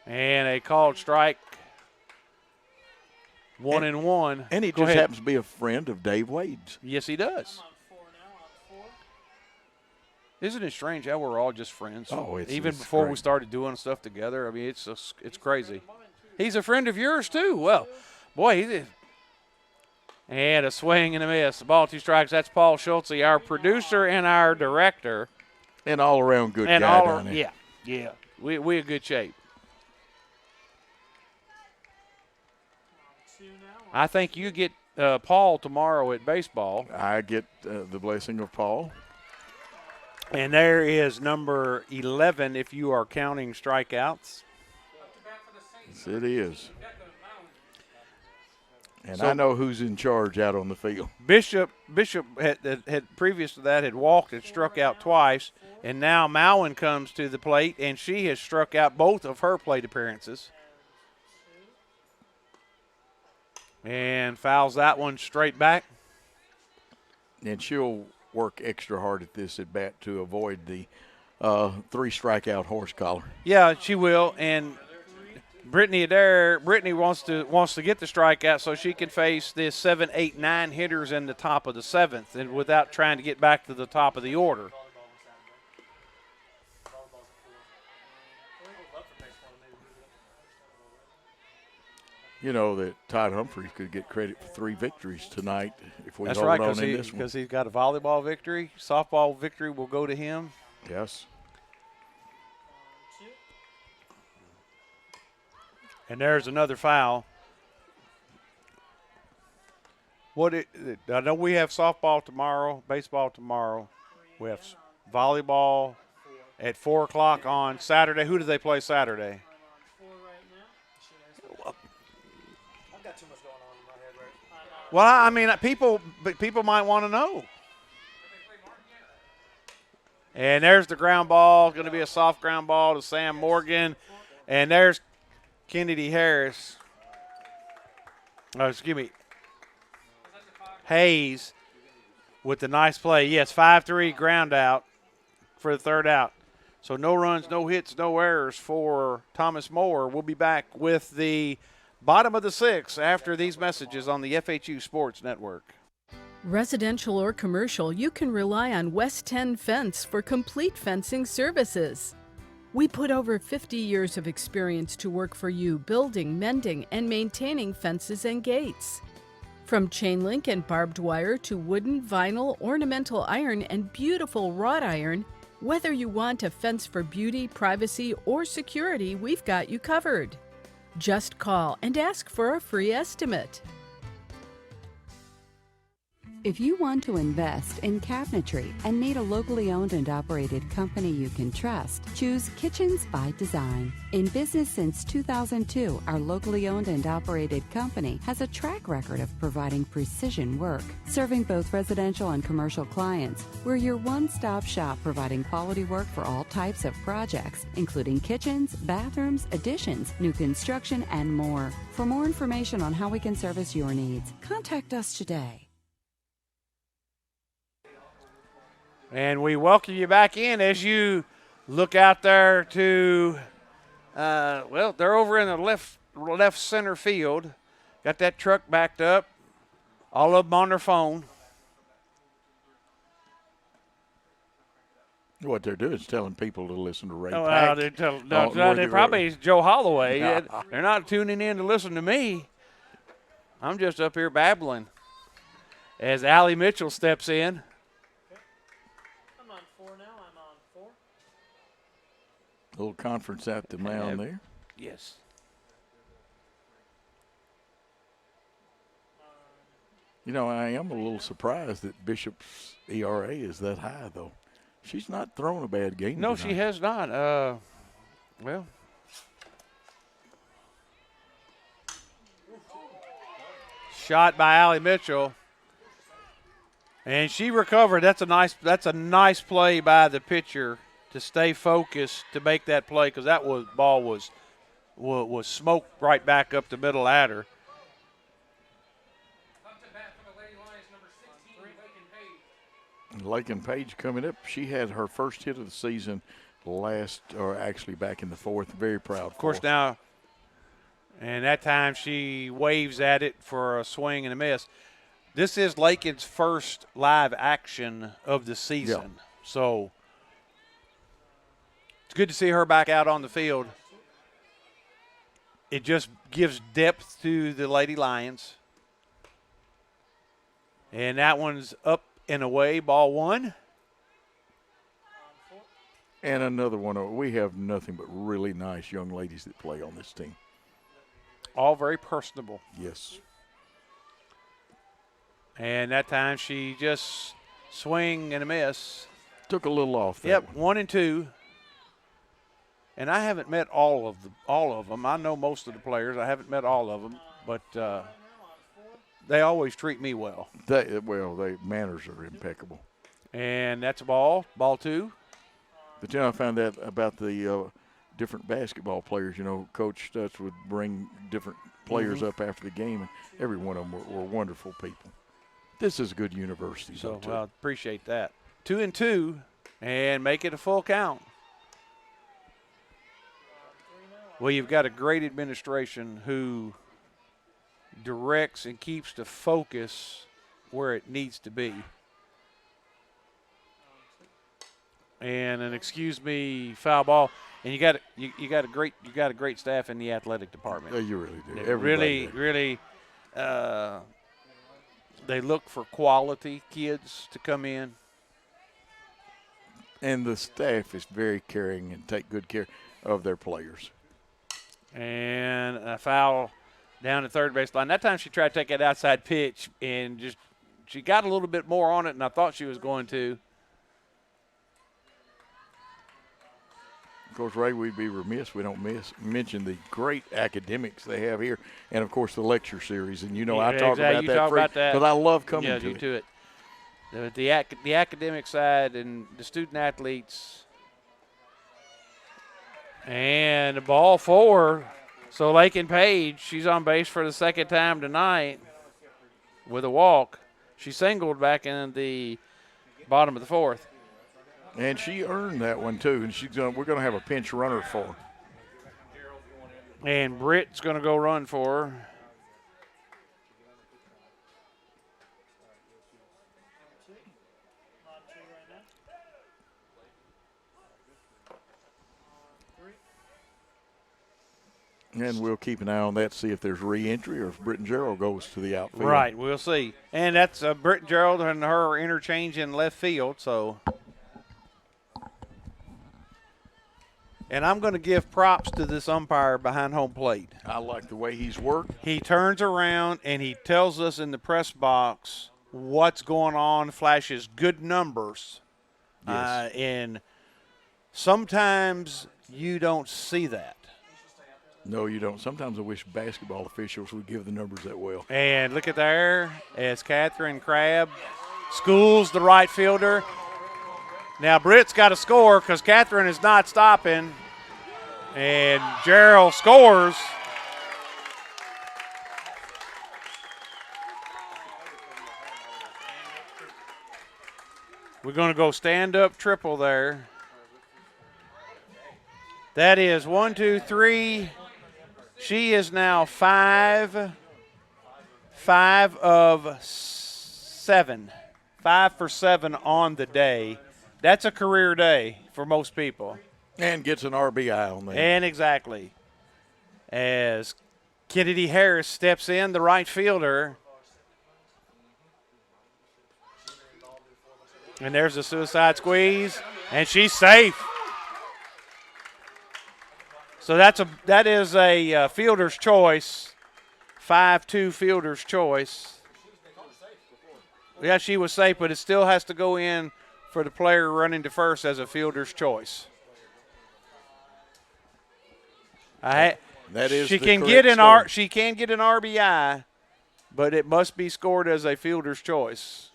And a called strike. 1-1. And he just happens to be a friend of Dave Wade's. Yes, he does. Isn't it strange how we're all just friends? Oh, it's even before great. We started doing stuff together. I mean, it's crazy. He's a friend of yours too. Well, boy, and a swing and a miss. Ball, 2 strikes. That's Paul Schultze, our producer and our director, and all around good guy down there. Yeah. We in good shape. I think you get Paul tomorrow at baseball. I get the blessing of Paul. And there is number 11 if you are counting strikeouts. Yes, it is. And I know who's in charge out on the field. Bishop had previous to that had walked and struck out twice, and now Mowen comes to the plate, and she has struck out both of her plate appearances. And fouls that one straight back. And she'll work extra hard at this at bat to avoid the 3 strikeout horse collar. Yeah, she will. And Brittany Adair, wants to get the strikeout so she can face the 7, 8, 9 hitters in the top of the 7th, and without trying to get back to the top of the order. You know that Todd Humphreys could get credit for 3 victories tonight if we That's hold right, on in this one. Because he's got a volleyball victory. Softball victory will go to him. Yes. And there's another foul. I know we have softball tomorrow, baseball tomorrow. We have volleyball at 4 o'clock on Saturday. Who do they play Saturday? Well, I mean, people might want to know. And there's the ground ball. Going to be a soft ground ball to Sam Morgan. And there's Kennedy Harris. Oh, excuse me. Hayes with the nice play. Yes, 5-3 ground out for the 3rd out. So no runs, no hits, no errors for Thomas Moore. We'll be back with the bottom of the 6th after these messages on the FHU Sports Network. Residential or commercial, you can rely on West 10 Fence for complete fencing services. We put over 50 years of experience to work for you building, mending, and maintaining fences and gates. From chain link and barbed wire to wooden, vinyl, ornamental iron, and beautiful wrought iron, whether you want a fence for beauty, privacy, or security, we've got you covered. Just call and ask for a free estimate. If you want to invest in cabinetry and need a locally owned and operated company you can trust, choose Kitchens by Design. In business since 2002, our locally owned and operated company has a track record of providing precision work, serving both residential and commercial clients. We're your one-stop shop providing quality work for all types of projects, including kitchens, bathrooms, additions, new construction, and more. For more information on how we can service your needs, contact us today. And we welcome you back in as you look out there to, they're over in the left center field. Got that truck backed up. All of them on their phone. What they're doing is telling people to listen to Ray Oh, Pack. they probably Joe Holloway. They're not tuning in to listen to me. I'm just up here babbling. As Allie Mitchell steps in. Little conference at the mound there. Yes. You know, I am a little surprised that Bishop's ERA is that high, though. She's not thrown a bad game No, tonight. she has not. Shot by Allie Mitchell. And she recovered. That's a nice play by the pitcher to stay focused to make that play, because that ball was smoked right back up the middle at her. Lakin Page coming up. She had her first hit of the season back in the fourth. Very proud. Of course, now, and that time she waves at it for a swing and a miss. This is Lakin's first live action of the season. Yeah. So it's good to see her back out on the field. It just gives depth to the Lady Lions. And that one's up and away, ball one. And another one. We have nothing but really nice young ladies that play on this team. All very personable. Yes. And that time she just swing and a miss. Took a little off. Yep, 1 and 2. And I haven't met all of them. I know most of the players. I haven't met all of them, but they always treat me well. Their manners are impeccable. And that's a ball 2. But I found that about the different basketball players. Coach Stutz would bring different players up after the game, and every one of them were wonderful people. This is a good university. So, well, appreciate that. 2 and 2, and make it a full count. Well, you've got a great administration who directs and keeps the focus where it needs to be. And an excuse me foul ball, and you got a great staff in the athletic department. Yeah, you really do. Really, they look for quality kids to come in. And the staff is very caring and take good care of their players. And a foul down the third base line. That time she tried to take that outside pitch, and she got a little bit more on it than I thought she was going to. Of course, Ray, we'd be remiss we don't mention the great academics they have here, and of course the lecture series. And I talk about that because I love coming to it. The academic side and the student athletes. And the ball 4. So Lakin Page, she's on base for the second time tonight with a walk. She singled back in the bottom of the 4th. And she earned that one too, and we're going to have a pinch runner for her. And Britt's going to go run for her. And we'll keep an eye on that, see if there's re-entry or if Britton Gerald goes to the outfield. Right, we'll see. And that's Britton Gerald and her interchange in left field. So, and I'm going to give props to this umpire behind home plate. I like the way he's worked. He turns around and he tells us in the press box what's going on, flashes good numbers. Yes. And sometimes you don't see that. No, you don't. Sometimes I wish basketball officials would give the numbers that well. And look at there as Catherine Crabb schools the right fielder. Now Britt's got to score because Catherine is not stopping. And Gerald scores. We're going to go stand-up triple there. That is 1, 2, 3. She is now 5 of 7. 5 for 7 on the day. That's a career day for most people. And gets an RBI on that. And exactly. As Kennedy Harris steps in, the right fielder. And there's a suicide squeeze, and she's safe. So that is a fielder's choice, 5-2 fielder's choice. Yeah, she was safe, but it still has to go in for the player running to first as a fielder's choice. That is she the can correct get an score. she can get an RBI but it must be scored as a fielder's choice.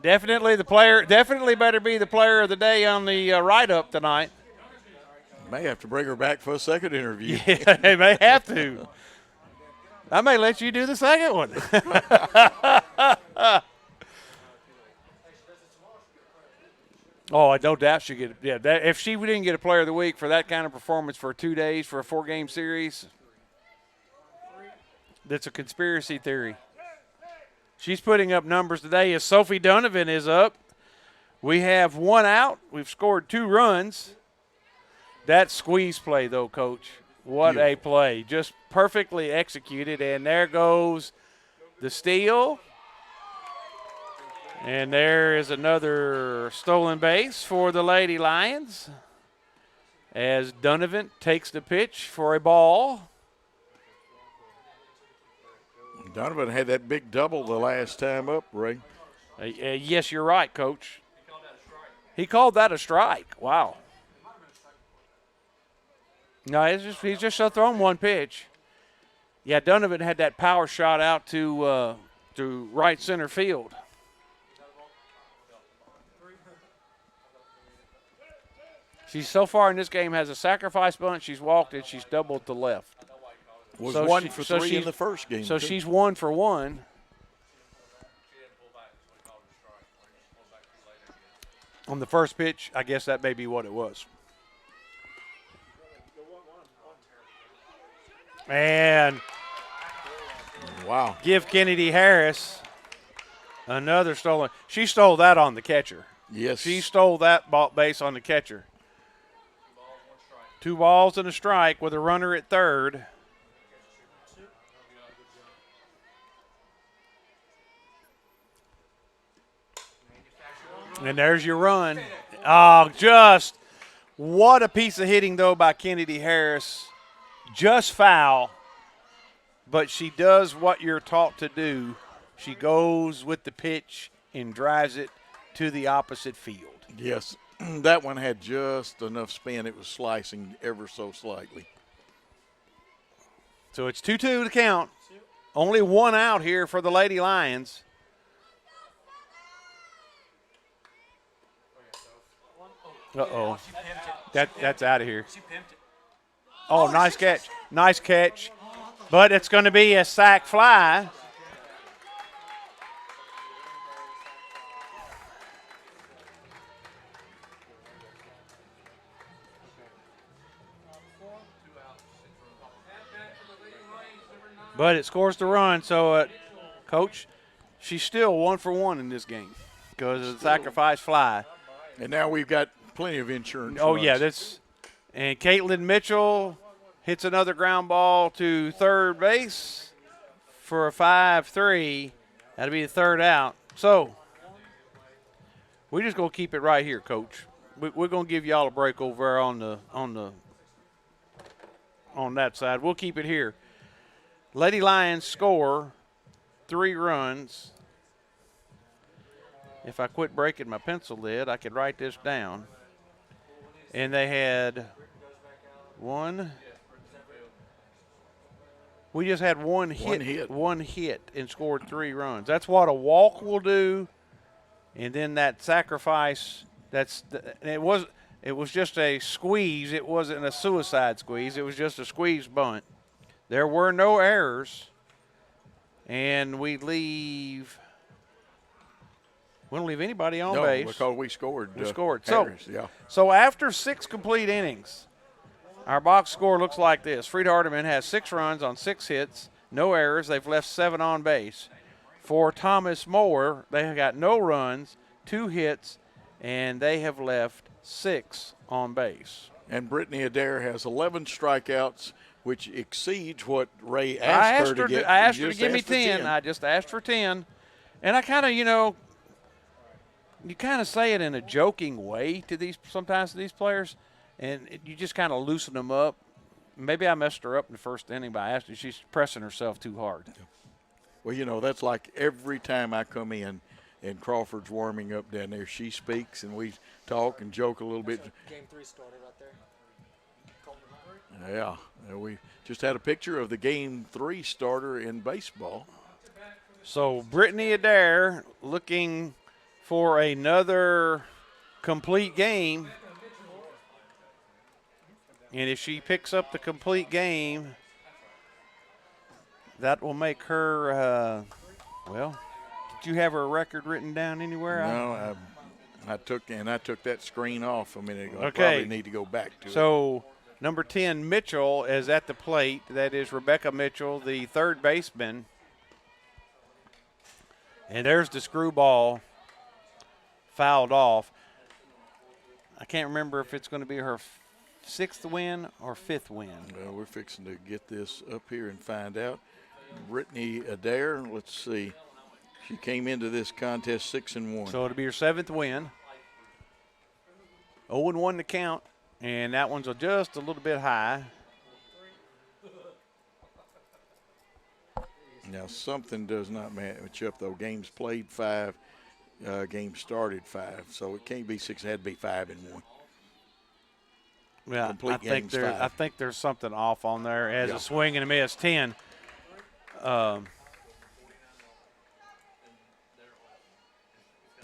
Definitely better be the player of the day on the write-up tonight. May have to bring her back for a second interview. Yeah, they may have to. I may let you do the second one. Oh, I don't doubt she get. Yeah, if she didn't get a player of the week for that kind of performance for 2 days for a 4-game series, that's a conspiracy theory. She's putting up numbers today as Sophie Donovan is up. We have 1 out. We've scored 2 runs. That squeeze play, though, Coach. What a play. Just perfectly executed. And there goes the steal. And there is another stolen base for the Lady Lions as Donovan takes the pitch for a ball. Donovan had that big double the last time up, Ray. Yes, you're right, Coach. He called that a strike. Wow. No, he's just throwing one pitch. Yeah, Donovan had that power shot out to right center field. She's so far in this game has a sacrifice bunt. She's walked it. She's doubled to left. Was 1 for 3 in the first game. So too. she's 1 for 1. On the first pitch, I guess that may be what it was. And wow, give Kennedy Harris another stolen. She stole that on the catcher. Yes. She stole that base on the catcher. 2 balls and a strike with a runner at third. And there's your run. Oh, just what a piece of hitting, though, by Kennedy Harris. Just foul, but she does what you're taught to do. She goes with the pitch and drives it to the opposite field. Yes, that one had just enough spin. It was slicing ever so slightly. So it's 2-2 to count. Only 1 out here for the Lady Lions. Uh-oh. That's out of here. Oh, nice catch. Nice catch. But it's going to be a sac fly. But it scores the run. So, Coach, she's still 1 for 1 in this game because of the sacrifice fly. And now we've got plenty of insurance. Oh, runs. yeah. And Caitlin Mitchell hits another ground ball to third base for a 5-3. That'll be the third out. So we're just going to keep it right here, Coach. We're going to give y'all a break over on that side. We'll keep it here. Lady Lions score 3 runs. If I quit breaking my pencil lid, I could write this down. And they had one. We just had one hit and scored 3 runs. That's what a walk will do. And then that sacrifice, it was just a squeeze. It wasn't a suicide squeeze. It was just a squeeze bunt. There were no errors. And we don't leave anybody on base. No, because we scored. Harris, yeah. So after 6 complete innings, our box score looks like this. Freed-Hardeman has 6 runs on 6 hits, no errors. They've left 7 on base. For Thomas Moore, they have got no runs, 2 hits, and they have left 6 on base. And Brittany Adair has 11 strikeouts, which exceeds what Ray asked her to get. I asked her to give me 10. I just asked for 10. And I kind of, you kind of say it in a joking way to these players, and you just kind of loosen them up. Maybe I messed her up in the first inning by asking. She's pressing herself too hard. Well, that's like every time I come in and Crawford's warming up down there, she speaks and we talk and joke a little bit. Game 3 started right there. Yeah, we just had a picture of the Game 3 starter in baseball. So Brittany Adair looking for another complete game. And if she picks up the complete game, that will make her, well, did you have her record written down anywhere? No, I took that screen off a minute ago. Okay. I probably need to go back to it. So number 10, Mitchell, is at the plate. That is Rebecca Mitchell, the third baseman. And there's the screwball fouled off. I can't remember if it's going to be her sixth win or fifth win. Well, we're fixing to get this up here and find out. Brittany Adair, let's see. She came into this contest 6-1. So it'll be her seventh win. 0-1 to count, and that one's just a little bit high. Now, something does not match up, though. Games played 5, games started 5. So it can't be 6, it had to be 5-1. Yeah, I think there's something off on there as a swing and a miss. 10. And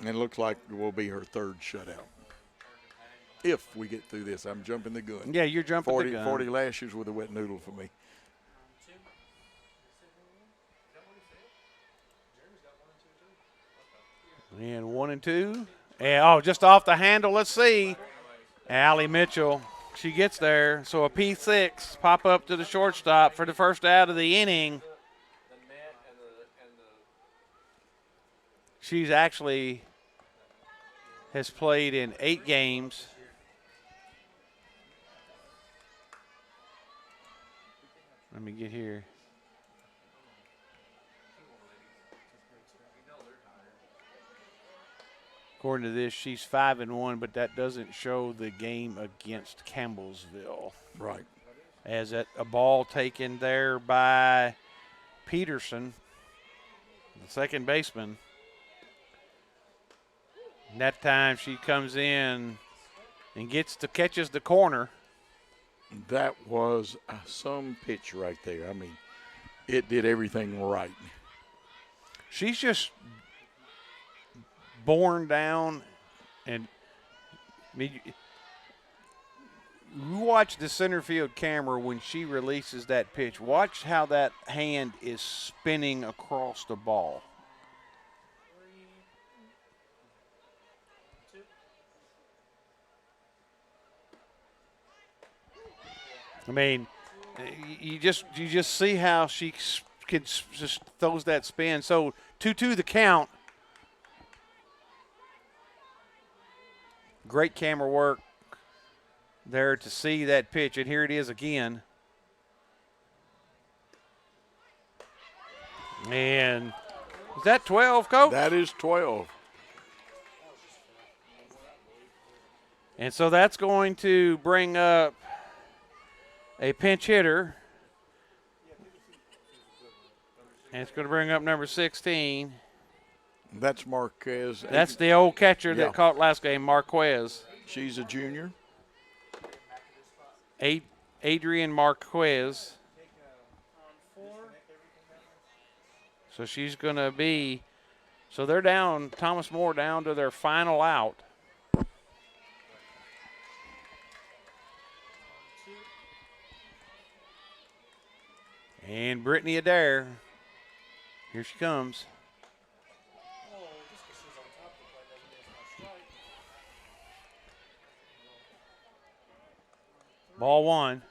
it looks like it will be her third shutout. If we get through this, I'm jumping the gun. Yeah, you're jumping the gun. 40 lashes with a wet noodle for me. And 1 and 2. And, just off the handle. Let's see. Allie Mitchell, she gets there. So a P6 pop up to the shortstop for the first out of the inning. She's actually has played in 8 games. Let me get here. According to this, she's 5-1, but that doesn't show the game against Campbellsville. Right. As a ball taken there by Peterson, the second baseman. And that time she comes in and catches the corner. That was some pitch right there. I mean, it did everything right. She's just borne down, and I mean, you watch the center field camera when she releases that pitch. Watch how that hand is spinning across the ball. I mean, you just see how she just throws that spin. So 2-2 the count. Great camera work there to see that pitch, and here it is again. And is that 12, Coach? That is 12. And so that's going to bring up a pinch hitter. And it's going to bring up number 16. That's Marquez. That's the old catcher that caught last game, Marquez. She's a junior. Adrian Marquez. So she's going to be, so they're down, Thomas More down to their final out. And Brittany Adair, here she comes. Ball 1.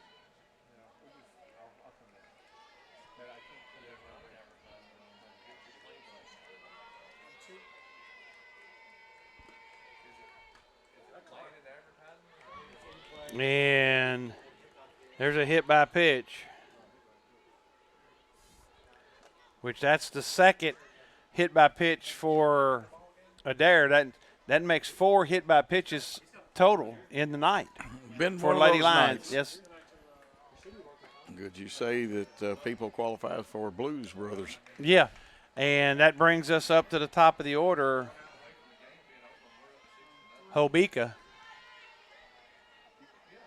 And there's a hit by pitch, which that's the second hit by pitch for Adair. That makes 4 hit by pitches total in the night. Been for one Lady of those Lions. nights. Yes. Could you say that people qualify for Blues Brothers? Yeah, and that brings us up to the top of the order. Hobika,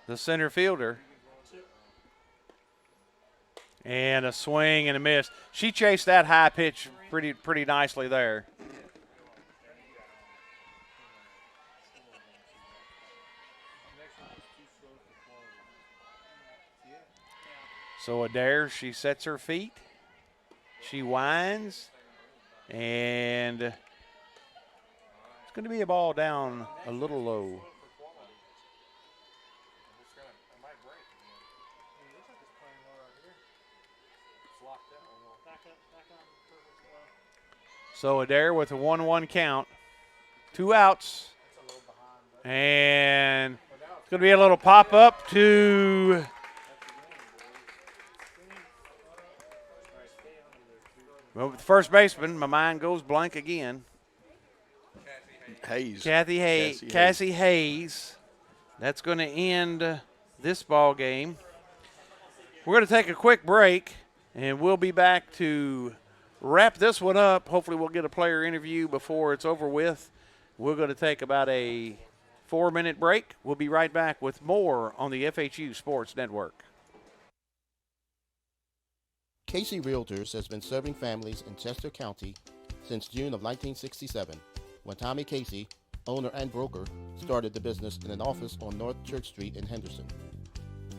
the center fielder. And a swing and a miss. She chased that high pitch pretty nicely there. So Adair, she sets her feet. She winds. And it's going to be a ball down a little low. So Adair with a 1-1 count. 2 outs. And it's going to be a little pop-up to well, with the first baseman. My mind goes blank again. Hayes. Cassie Hayes. That's going to end this ball game. We're going to take a quick break, and we'll be back to wrap this one up. Hopefully we'll get a player interview before it's over with. We're going to take about a 4-minute break. We'll be right back with more on the FHU Sports Network. Casey Realtors has been serving families in Chester County since June of 1967, when Tommy Casey, owner and broker, started the business in an office on North Church Street in Henderson.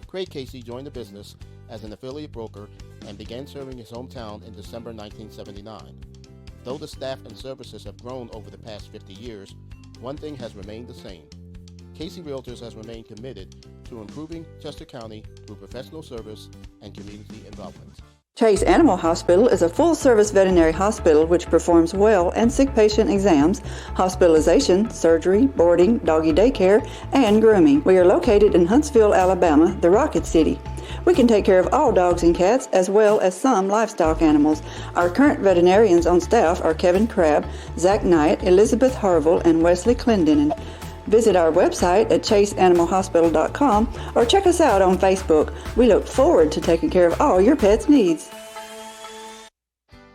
Craig Casey joined the business as an affiliate broker and began serving his hometown in December 1979. Though the staff and services have grown over the past 50 years, one thing has remained the same. Casey Realtors has remained committed to improving Chester County through professional service and community involvement. Chase Animal Hospital is a full-service veterinary hospital which performs well and sick patient exams, hospitalization, surgery, boarding, doggy daycare, and grooming. We are located in Huntsville, Alabama, the Rocket City. We can take care of all dogs and cats as well as some livestock animals. Our current veterinarians on staff are Kevin Crabb, Zach Knight, Elizabeth Harville, and Wesley Clendenin. Visit our website at chaseanimalhospital.com or check us out on Facebook. We look forward to taking care of all your pet's needs.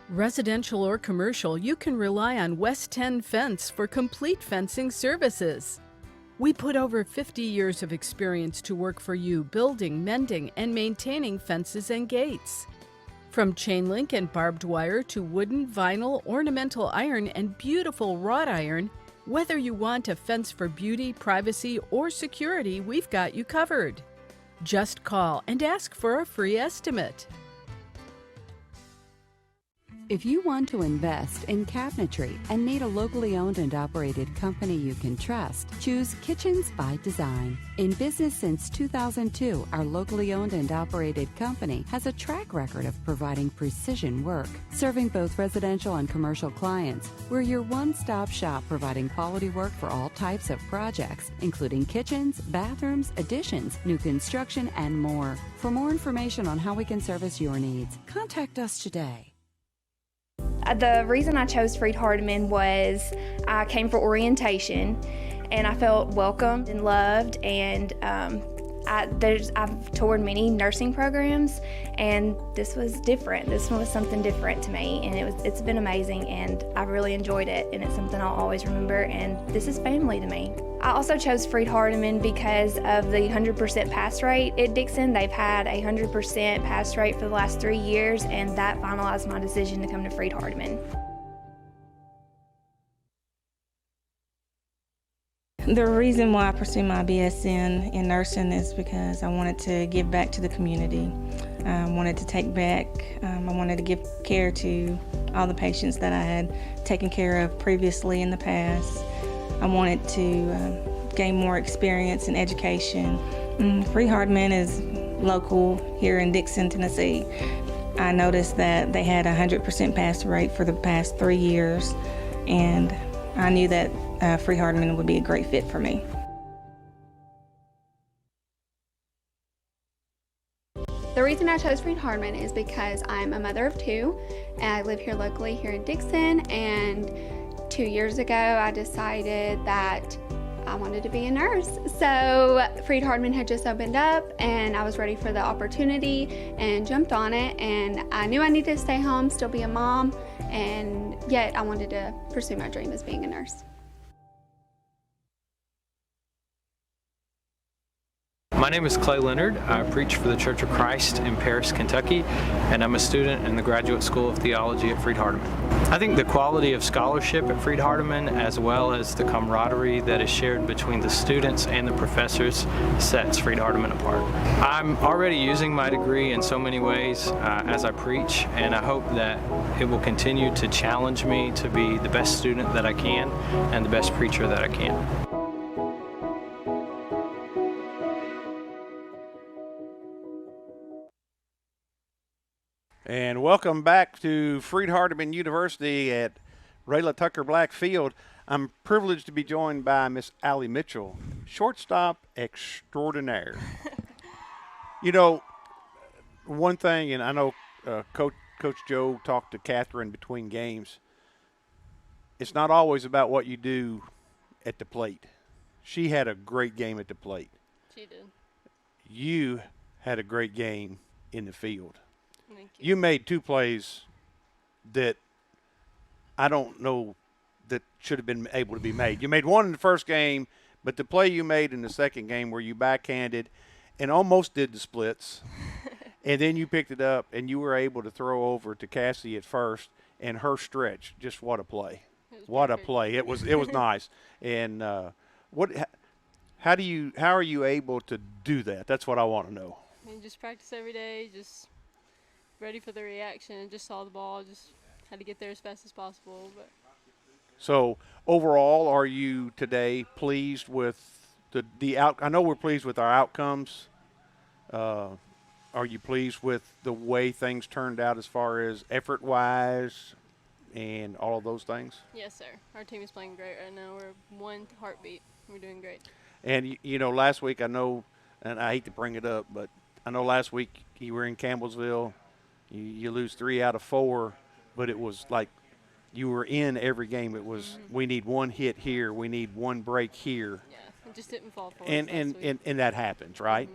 Residential or commercial, you can rely on West 10 Fence for complete fencing services. We put over 50 years of experience to work for you building, mending, and maintaining fences and gates. From chain link and barbed wire to wooden, vinyl, ornamental iron, and beautiful wrought iron, whether you want a fence for beauty, privacy, or security, we've got you covered. Just call and ask for a free estimate. If you want to invest in cabinetry and need a locally owned and operated company you can trust, choose Kitchens by Design. In business since 2002, our locally owned and operated company has a track record of providing precision work. Serving both residential and commercial clients, we're your one-stop shop providing quality work for all types of projects, including kitchens, bathrooms, additions, new construction, and more. For more information on how we can service your needs, contact us today. The reason I chose Freed-Hardeman was I came for orientation and I felt welcomed and loved, and I've toured many nursing programs, and this was different. This one was something different to me, and it's been amazing, and I really enjoyed it, and it's something I'll always remember, and this is family to me. I also chose Freed-Hardeman because of the 100% pass rate at Dixon. They've had a 100% pass rate for the last 3 years, and that finalized my decision to come to Freed-Hardeman. The reason why I pursued my BSN in nursing is because I wanted to give back to the community. I wanted to take back, I wanted to give care to all the patients that I had taken care of previously in the past. I wanted to gain more experience and education. Freed-Hardeman is local here in Dixon, Tennessee. I noticed that they had a 100% pass rate for the past 3 years, and I knew that Freed-Hardeman would be a great fit for me. The reason I chose Freed-Hardeman is because I'm a mother of 2, and I live here locally here in Dixon, and 2 years ago I decided that I wanted to be a nurse. So Freed-Hardeman had just opened up and I was ready for the opportunity and jumped on it, and I knew I needed to stay home, still be a mom, and yet I wanted to pursue my dream as being a nurse. My name is Clay Leonard. I preach for the Church of Christ in Paris, Kentucky, and I'm a student in the Graduate School of Theology at Freed-Hardeman. I think the quality of scholarship at Freed-Hardeman, as well as the camaraderie that is shared between the students and the professors, sets Freed-Hardeman apart. I'm already using my degree in so many ways as I preach, and I hope that it will continue to challenge me to be the best student that I can and the best preacher that I can. And welcome back to Freed-Hardeman University at Rayla Tucker Black Field. I'm privileged to be joined by Miss Allie Mitchell, shortstop extraordinaire. You know, one thing, and I know Coach Joe talked to Catherine between games, it's not always about what you do at the plate. She had a great game at the plate. She did. You had a great game in the field. Thank you. You made two plays that I don't know that should have been able to be made. You made one in the first game, but the play you made in the second game where you backhanded and almost did the splits, and then you picked it up and you were able to throw over to Cassie at first, and her stretch, just what a play. What a play. It was nice. And how are you able to do that? That's what I want to know. I mean, just practice every day, just ready for the reaction, just saw the ball, just had to get there as fast as possible. But so overall, are you today pleased with the out? I know we're pleased with our outcomes. Are you pleased with the way things turned out as far as effort-wise and all of those things? yes, sir. Our team is playing great right now. We're one heartbeat. We're doing great. And you know, last week I know, and I hate to bring it up, but I know last week you were in Campbellsville. You lose 3 out of 4, but it was like you were in every game. It was we need one hit here, we need one break here. Yeah, it just didn't fall for us And last week. and that happens, right?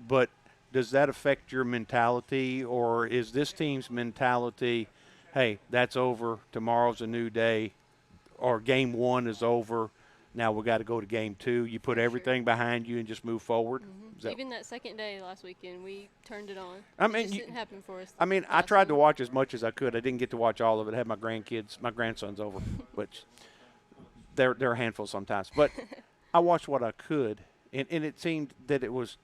But does that affect your mentality, or is this team's mentality, hey, that's over, tomorrow's a new day, or game 1 is over, now we got to go to game 2? You put everything behind you and just move forward? Even that second day last weekend, we turned it on. I mean, it just didn't happen for us. I mean, I tried to watch as much as I could. I didn't get to watch all of it. I had my grandsons over, which they're a handful sometimes. But I watched what I could, and it seemed that it was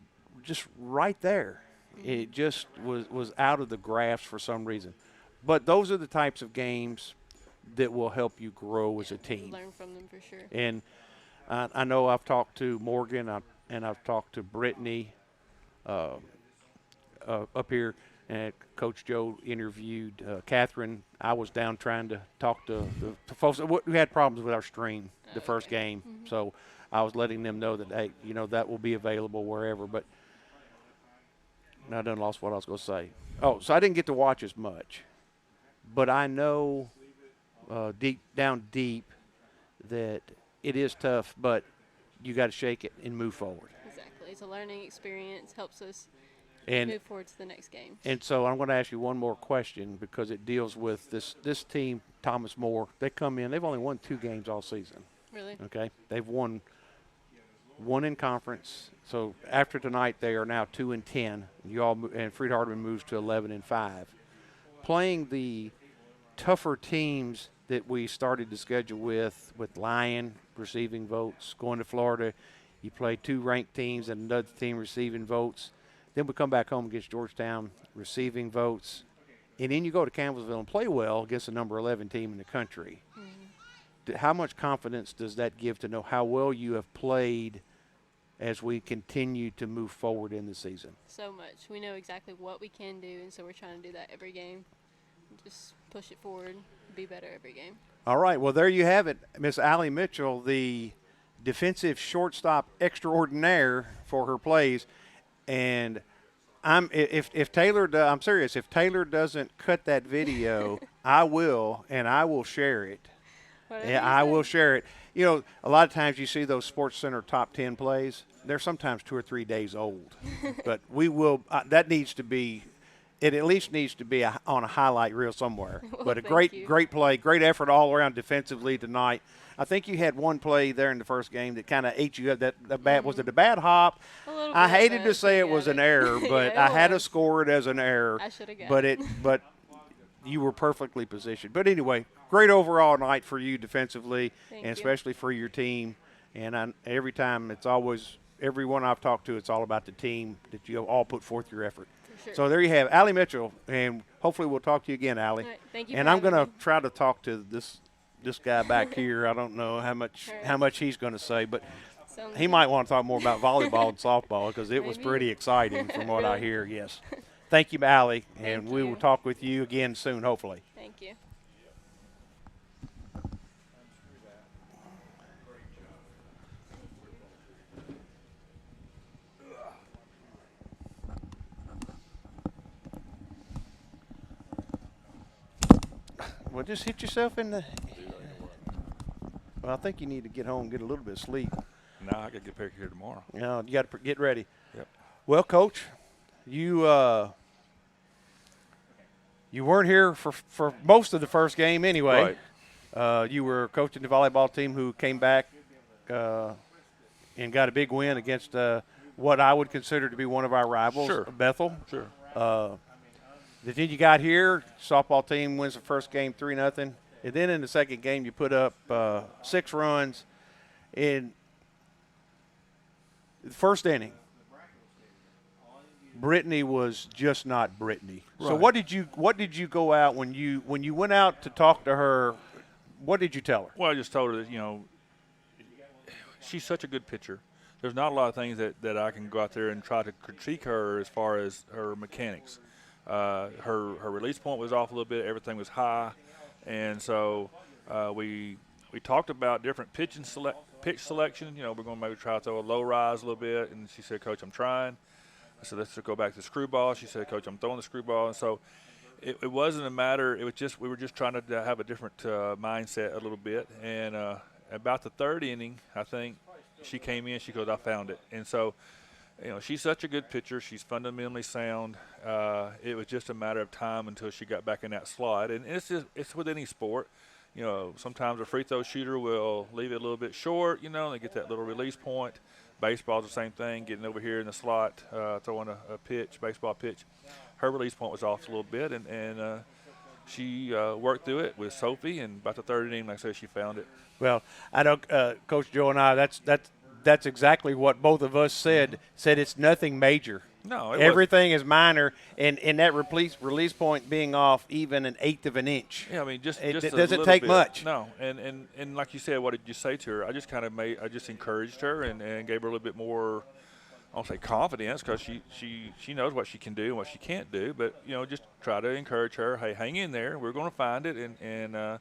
just right there. It just was out of the grasp for some reason. But those are the types of games that will help you grow as a team. Learn from them for sure. And I know I've talked to Morgan and I've talked to Brittany up here, and Coach Joe interviewed Catherine. I was down trying to talk to the folks. We had problems with our stream the first game, so I was letting them know that, hey, you know, that will be available wherever. But I done lost what I was going to say. Oh, so I didn't get to watch as much. But I know deep that it is tough, but you got to shake it and move forward. Exactly. It's a learning experience, helps us And move forward to the next game. And so I'm going to ask you one more question because it deals with this team, Thomas More. They come in, they've only won 2 games all season. Really? Okay. They've won one in conference. So after tonight, they are now 2-10. And Freed-Hardeman moves to 11-5. Playing the tougher teams that we started the schedule with Lyon receiving votes, going to Florida, you play 2 ranked teams and another team receiving votes. Then we come back home against Georgetown, receiving votes. And then you go to Campbellsville and play well against the number 11 team in the country. How much confidence does that give to know how well you have played as we continue to move forward in the season? So much. We know exactly what we can do, and so we're trying to do that every game. Just push it forward, be better every game. All right. Well, there you have it, Miss Allie Mitchell, the defensive shortstop extraordinaire for her plays. And I'm serious. If Taylor doesn't cut that video, I will, and I will share it. Yeah, I will share it. You know, a lot of times you see those Sports Center top 10 plays. They're sometimes 2 or 3 days old. But we will. That needs to be it at least needs to be on a highlight reel somewhere. Well, But a thank you. great play, great effort all around defensively tonight. I think you had one play there in the first game that kind of ate you up. Was it a bad hop? A little I bit, hated but to say it yeah, was an but- error, but Yeah, I had to was. score it as an error. I should have got But it. but you were perfectly positioned. But anyway, great overall night for you defensively, Thank and you. especially for your team. And every time it's always everyone I've talked to, it's all about the team that you all put forth your effort. For sure. So there you have Allie Mitchell, and hopefully we'll talk to you again, Allie. All right, thank you And for I'm going having to me. try to talk to this guy back here. I don't know how much he's going to say, but Sounds he good. might want to talk more about volleyball and softball because it was Maybe. pretty exciting from what I Really? hear. Yes. Thank you, Allie, and Thank we will you. talk with you again soon, hopefully. Thank you. Well, just hit yourself in the. Well, I think you need to get home and get a little bit of sleep. No, I got to get back here tomorrow. You know, you got to get ready. Yep. Well, Coach, you weren't here for most of the first game anyway. Right. You were coaching the volleyball team who came back and got a big win against what I would consider to be one of our rivals, Sure. Bethel. Sure. Then you got here, softball team wins the first game 3-0. And then in the second game, you put up 6 runs in the first inning. Brittany was just not Brittany. So Right. what did you go out when you went out to talk to her? What did you tell her? Well, I just told her that, she's such a good pitcher. There's not a lot of things that I can go out there and try to critique her as far as her mechanics. Her release point was off a little bit. Everything was high. And so we talked about different pitch selection. We're going to maybe try to throw a low rise a little bit. And she said, Coach, I'm trying. I said, let's go back to the screwball. She said, Coach, I'm throwing the screwball. And so it wasn't a matter. It was just we were just trying to have a different mindset a little bit. And about the third inning, I think she came in. She goes, I found it. And so, she's such a good pitcher. She's fundamentally sound. It was just a matter of time until she got back in that slot. And it's with any sport. Sometimes a free throw shooter will leave it a little bit short, and they get that little release point. Baseball's the same thing, getting over here in the slot, throwing a baseball pitch. Her release point was off a little bit, and she worked through it with Sophie, and about the third inning, like I said, she found it. Well, I know Coach Joe and I, that's exactly what both of us said. Said it's nothing major. No, everything is minor, and that release point being off even an eighth of an inch. Yeah, I mean, just it a doesn't little take bit. much. No, and like you said, what did you say to her? I just I just encouraged her and gave her a little bit more, I don't say confidence, because she knows what she can do and what she can't do, but just try to encourage her. Hey, hang in there. We're going to find it, and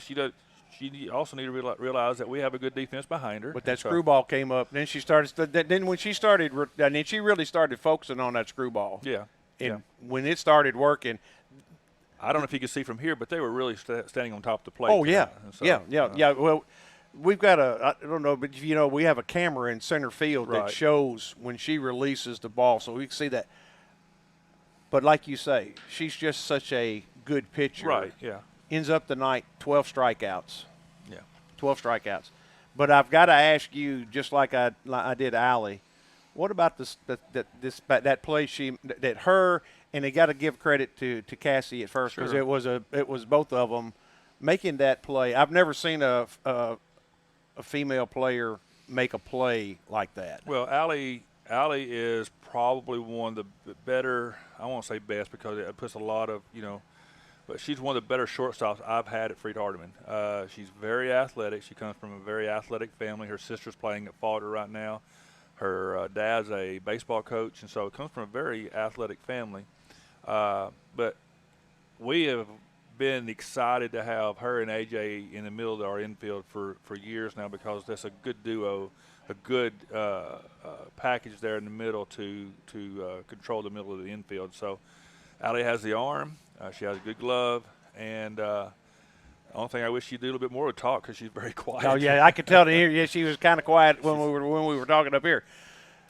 she does. She also need to realize that we have a good defense behind her. But that screwball came up. Then she started. Then when she started, and then she really started focusing on that screwball. Yeah. And when it started working, I don't know if you can see from here, but they were really standing on top of the plate. Oh yeah, so, yeah. Well, we've got I don't know, but we have a camera in center field that shows when she releases the ball, so we can see that. But like you say, she's just such a good pitcher. Right. Yeah. Ends up the night 12 strikeouts. Yeah. 12 strikeouts. But I've got to ask you, just like I did Allie, what about that play that her, and they got to give credit to Cassie at first, because it was both of them making that play. I've never seen a female player make a play like that. Well, Allie is probably one of the better, I won't say best because it puts a lot of, but she's one of the better shortstops I've had at Freed-Hardeman. She's very athletic. She comes from a very athletic family. Her sister's playing at Falter right now. Her dad's a baseball coach, and so it comes from a very athletic family. But we have been excited to have her and AJ in the middle of our infield for years now, because that's a good duo, a good package there in the middle to control the middle of the infield. So Allie has the arm. She has a good glove, and the only thing I wish she'd do a little bit more would talk, because she's very quiet. Oh yeah, I could tell to hear. Yeah, she was kind of quiet when we were talking up here.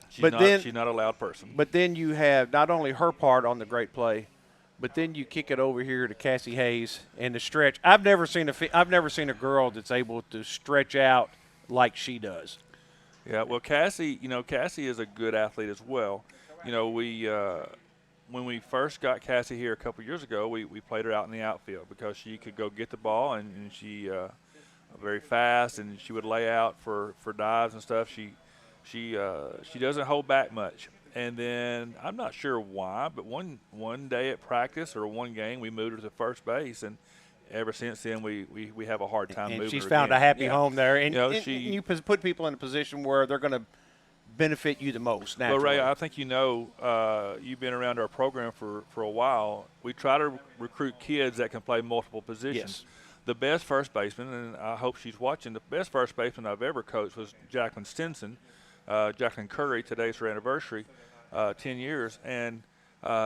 She's not a loud person. But then you have not only her part on the great play, but then you kick it over here to Cassie Hayes and the stretch. I've never seen a girl that's able to stretch out like she does. Yeah, well, Cassie is a good athlete as well. We when we first got Cassie here a couple years ago, we played her out in the outfield because she could go get the ball, and she very fast, and she would lay out for dives and stuff. She doesn't hold back much. And then I'm not sure why, but one day at practice or one game, we moved her to first base, and ever since then we have a hard time moving her. And she's found a happy home there, and you put people in a position where they're going to benefit you the most naturally. Well, Ray, I think you've been around our program for a while. We try to recruit kids that can play multiple positions. Yes. The best first baseman, and I hope she's watching, the best first baseman I've ever coached was Jacqueline Stinson. Jacqueline Curry, today's her anniversary, 10 years. And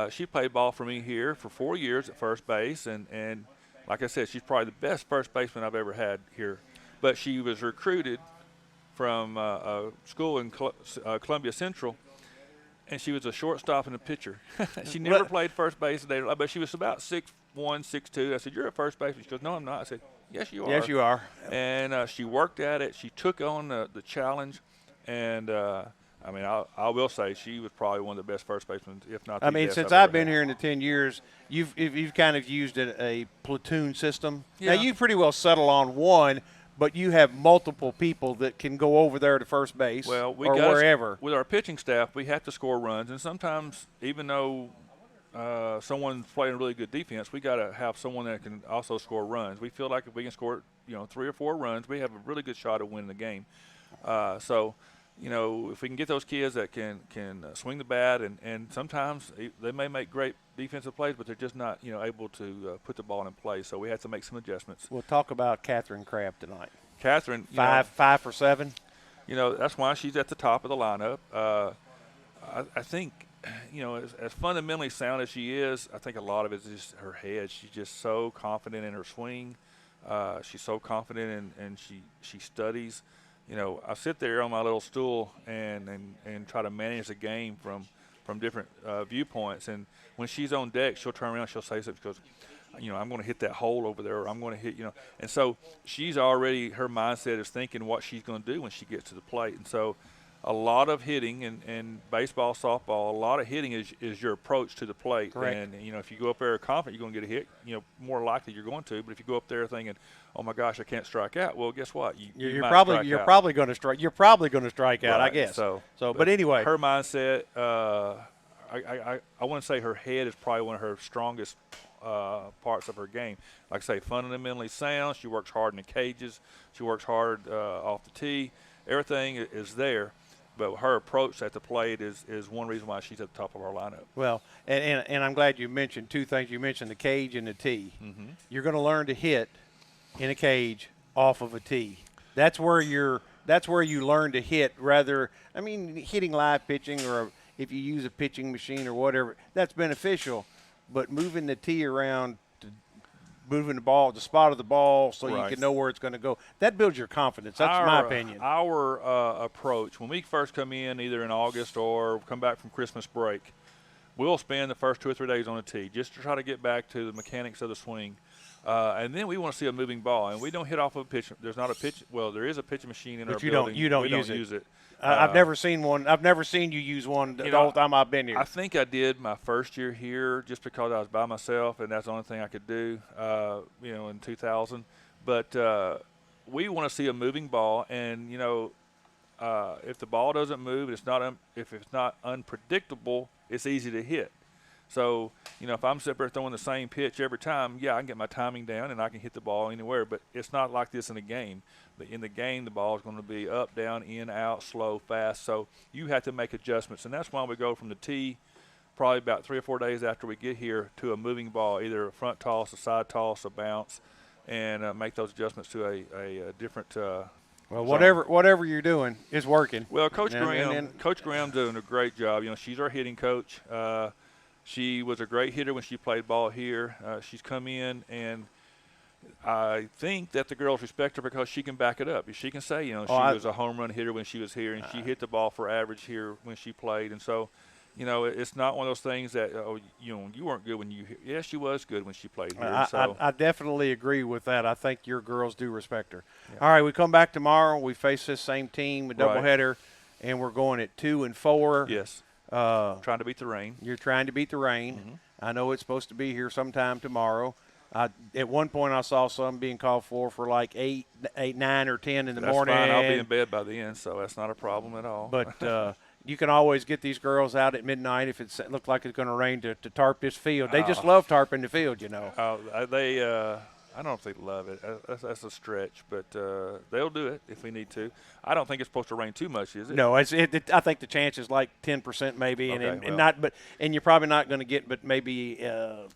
she played ball for me here for 4 years at first base. And like I said, she's probably the best first baseman I've ever had here. But she was recruited from a school in Columbia Central, and she was a shortstop and a pitcher. She never played first base, but she was about 6'1", 6'2". I said, "You're a first baseman." She goes, "No, I'm not." I said, "Yes, you are." Yes, you are. And she worked at it. She took on the challenge, and I will say she was probably one of the best first basemen, if not the best. Since I've been here in the 10 years, you've kind of used a platoon system. Yeah. Now, you pretty well settle on one, but you have multiple people that can go over there to first base or wherever. With our pitching staff, we have to score runs, and sometimes even though someone's playing really good defense, we got to have someone that can also score runs. We feel like if we can score 3 or 4 runs, we have a really good shot at winning the game. So if we can get those kids that can swing the bat, and sometimes they may make great defensive plays, but they're just not able to put the ball in play. So we have to make some adjustments. We'll talk about Catherine Crabb tonight. Catherine, 5 for 7. That's why she's at the top of the lineup. I think as fundamentally sound as she is, I think a lot of it is just her head. She's just so confident in her swing. She's so confident, and she studies. I sit there on my little stool and try to manage the game from different viewpoints. And when she's on deck, she'll turn around, she'll say something. She goes, I'm going to hit that hole over there, or I'm going to hit, And so she's already, her mindset is thinking what she's going to do when she gets to the plate. And so a lot of hitting in baseball, softball, a lot of hitting is your approach to the plate. Correct. And, if you go up there confident you're going to get a hit, more likely you're going to. But if you go up there thinking, oh, my gosh, I can't strike out, well, guess what? You're probably going to strike. You're probably going to strike out, right. I guess. But anyway. Her mindset, I want to say her head is probably one of her strongest parts of her game. Like I say, fundamentally sound. She works hard in the cages. She works hard off the tee. Everything is there. But her approach at the plate is one reason why she's at the top of our lineup. Well, and I'm glad you mentioned 2 things. You mentioned the cage and the tee. Mm-hmm. You're going to learn to hit in a cage off of a tee. That's where you learn to hit. Hitting live pitching, or if you use a pitching machine or whatever, that's beneficial. But moving the tee around, moving the ball, the spot of the ball, so right. you can know where it's going to go, that builds your confidence. That's my opinion. Our approach, when we first come in, either in August or come back from Christmas break, we'll spend the first 2 or 3 days on a tee just to try to get back to the mechanics of the swing. And then we want to see a moving ball, and we don't hit off of a pitch. There's not a pitch. Well, there is a pitching machine in our building. You don't use it. I've never seen one. I've never seen you use one the whole time I've been here. I think I did my first year here just because I was by myself, and that's the only thing I could do, in 2000. But we want to see a moving ball, and if the ball doesn't move, if it's not unpredictable, it's easy to hit. So, if I'm sitting there throwing the same pitch every time, I can get my timing down and I can hit the ball anywhere. But it's not like this in a game. But in the game, the ball is going to be up, down, in, out, slow, fast. So you have to make adjustments. And that's why we go from the tee probably about 3 or 4 days after we get here to a moving ball, either a front toss, a side toss, a bounce, and make those adjustments to a different Well, whatever you're doing is working. Well, Coach Graham's doing a great job. She's our hitting coach. She was a great hitter when she played ball here. She's come in, and I think that the girls respect her because she can back it up. She can say, she was a home run hitter when she was here, and she hit the ball for average here when she played. And so, it's not one of those things that you weren't good when you. Yes, she was good when she played here. I definitely agree with that. I think your girls do respect her. Yeah. All right, we come back tomorrow. We face this same team, a doubleheader, and we're going at 2 and 4. Yes. Trying to beat the rain. You're trying to beat the rain. Mm-hmm. I know it's supposed to be here sometime tomorrow. At one point, I saw some being called for like 8, 9, or 10 in the morning. That's fine. I'll be in bed by the end, so that's not a problem at all. But you can always get these girls out at midnight if it looks like it's going to rain to tarp this field. They just love tarping the field, I don't know if they love it. That's a stretch, but they'll do it if we need to. I don't think it's supposed to rain too much, is it? No, I think the chance is like 10% maybe, and you're probably not going to get, but maybe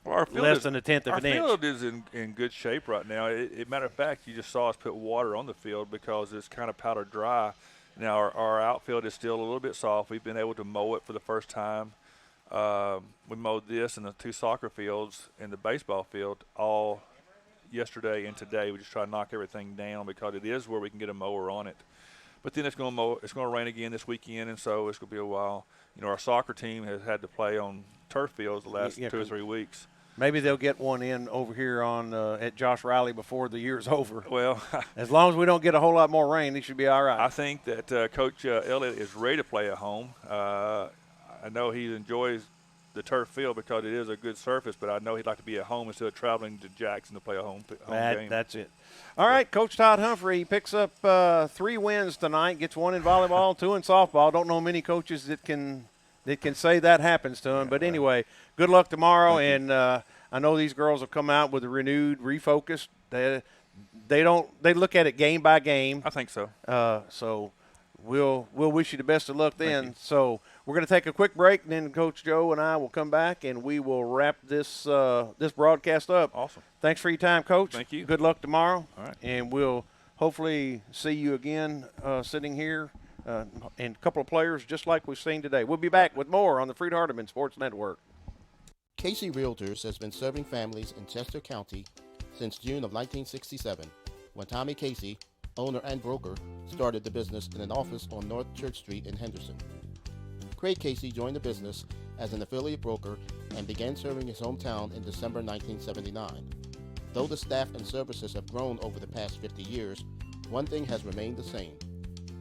less than a tenth of an inch. Our field is in good shape right now. Matter of fact, you just saw us put water on the field because it's kind of powder dry. Now our outfield is still a little bit soft. We've been able to mow it for the first time. We mowed this and the 2 soccer fields and the baseball field all yesterday and today. We just try to knock everything down because it is where we can get a mower on it. But then it's going to rain again this weekend, and so it's going to be a while. Our soccer team has had to play on turf fields the last 2 or 3 weeks. Maybe they'll get one in over here on at Josh Riley before the year's over. Well, as long as we don't get a whole lot more rain, they should be all right. I think that Coach Elliott is ready to play at home. I know he enjoys the turf field because it is a good surface, but I know he'd like to be at home instead of traveling to Jackson to play a home game. That's it. All right, Coach Todd Humphrey picks up 3 wins tonight, gets 1 in volleyball, 2 in softball. Don't know many coaches that can say that happens to him. But anyway, good luck tomorrow, and I know these girls will come out with a renewed, refocused. They look at it game by game. I think so. So we'll wish you the best of luck then. So we're going to take a quick break, and then Coach Joe and I will come back, and we will wrap this broadcast up. Awesome. Thanks for your time, Coach. Thank you. Good luck tomorrow. All right. And we'll hopefully see you again sitting here and a couple of players just like we've seen today. We'll be back with more on the Freed-Hardeman Sports Network. Casey Realtors has been serving families in Chester County since June of 1967, when Tommy Casey, owner and broker, started the business in an office on North Church Street in Henderson. Craig Casey joined the business as an affiliate broker and began serving his hometown in December 1979. Though the staff and services have grown over the past 50 years, one thing has remained the same.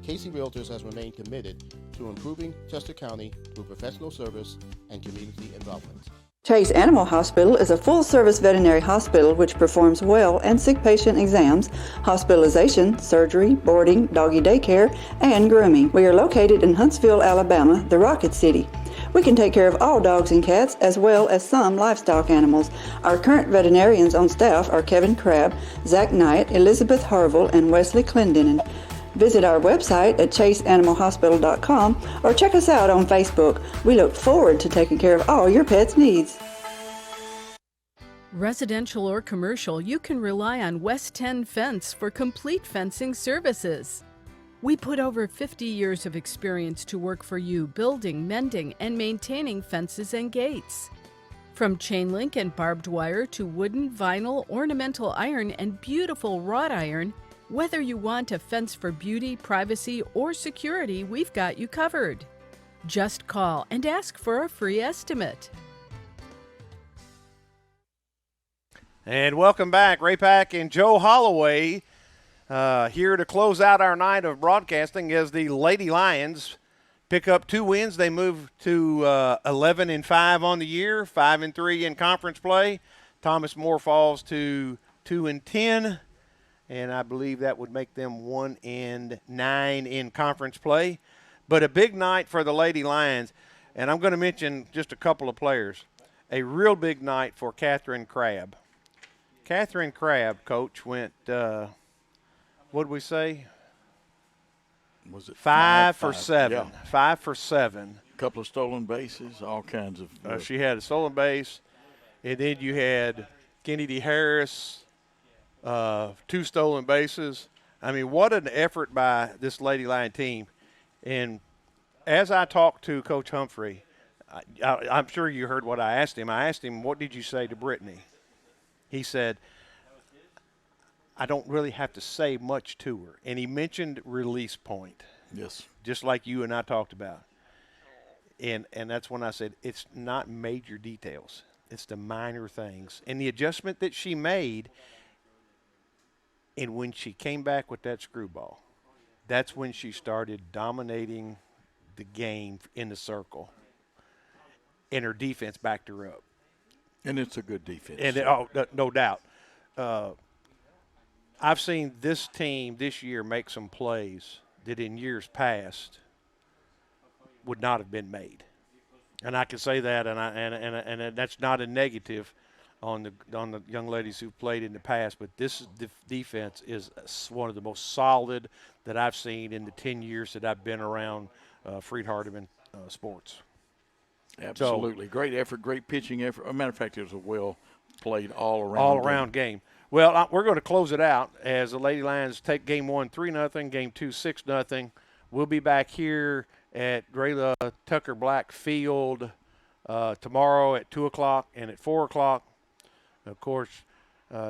Casey Realtors has remained committed to improving Chester County through professional service and community involvement. Chase Animal Hospital is a full-service veterinary hospital which performs well and sick patient exams, hospitalization, surgery, boarding, doggy daycare, and grooming. We are located in Huntsville, Alabama, the Rocket City. We can take care of all dogs and cats as well as some livestock animals. Our current veterinarians on staff are Kevin Crabb, Zach Knight, Elizabeth Harville, and Wesley Clendenin. Visit our website at chaseanimalhospital.com or check us out on Facebook. We look forward to taking care of all your pet's needs. Residential or commercial, you can rely on West 10 Fence for complete fencing services. We put over 50 years of experience to work for you building, mending, and maintaining fences and gates. From chain link and barbed wire to wooden, vinyl, ornamental iron, and beautiful wrought iron, whether you want a fence for beauty, privacy, or security, we've got you covered. Just call and ask for a free estimate. And welcome back. Ray Pack and Joe Holloway here to close out our night of broadcasting as the Lady Lions pick up 2 wins. They move to 11-5 on the year, 5-3 in conference play. Thomas More falls to 2-10. And I believe that would make them 1-9 in conference play. But a big night for the Lady Lions. And I'm going to mention just a couple of players. A real big night for Catherine Crabb. Catherine Crabb, Coach, went, what did we say? Was it 5 for 7? Yeah. 5 for 7. A couple of stolen bases, all kinds of. She had a stolen base. And then you had Kennedy Harris. 2 stolen bases. I mean, what an effort by this Lady Lion team. And as I talked to Coach Humphrey, I'm sure you heard what I asked him. I asked him, what did you say to Brittany? He said, I don't really have to say much to her. And he mentioned release point. Yes. Just like you and I talked about. And that's when I said it's not major details. It's the minor things. And the adjustment that she made, and when she came back with that screwball, that's when she started dominating the game in the circle. And her defense backed her up. And it's a good defense. And no doubt. I've seen this team this year make some plays that in years past would not have been made, and I can say that, and that's not a negative on the young ladies who've played in the past. But this defense is one of the most solid that I've seen in the 10 years that I've been around Freed-Hardeman sports. Absolutely, great effort, great pitching effort. As a matter of fact, it was a well played all around game. Well, we're going to close it out as the Lady Lions take game 1 3-0, game 2 6-0. We'll be back here at Grayla Tucker Black Field tomorrow at 2 o'clock and at 4 o'clock. Of course,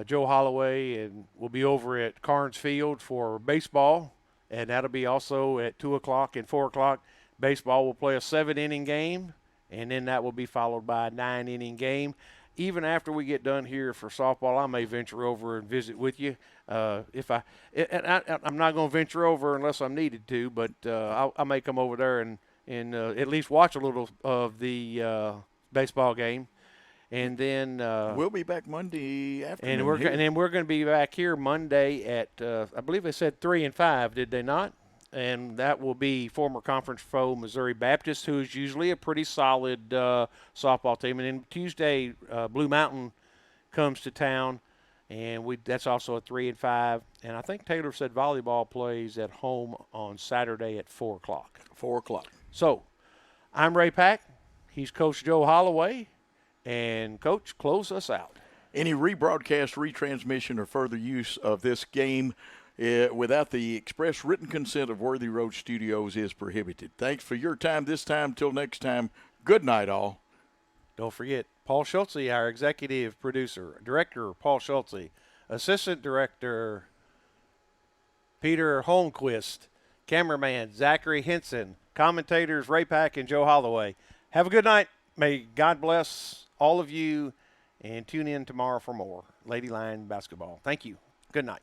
Joe Holloway and we'll be over at Carnes Field for baseball, and that'll be also at 2 o'clock and 4 o'clock. Baseball will play a 7-inning game, and then that will be followed by a 9-inning game. Even after we get done here for softball, I may venture over and visit with you. I'm not going to venture over unless I'm needed to, but I may come over there and at least watch a little of the baseball game. And then we'll be back Monday afternoon. And then we're going to be back here Monday at I believe they said 3 and 5, did they not? And that will be former conference foe Missouri Baptist, who is usually a pretty solid softball team. And then Tuesday, Blue Mountain comes to town, and that's also a 3 and 5. And I think Taylor said volleyball plays at home on Saturday at 4 o'clock. 4 o'clock. So I'm Ray Pack. He's Coach Joe Holloway. And, Coach, close us out. Any rebroadcast, retransmission, or further use of this game without the express written consent of Worthy Road Studios is prohibited. Thanks for your time this time. Till next time, good night, all. Don't forget, Paul Schultze, our executive producer, director Paul Schultze, assistant director Peter Holmquist, cameraman Zachary Henson, commentators Ray Pack and Joe Holloway. Have a good night. May God bless all of you, and tune in tomorrow for more Lady Lion basketball. Thank you. Good night.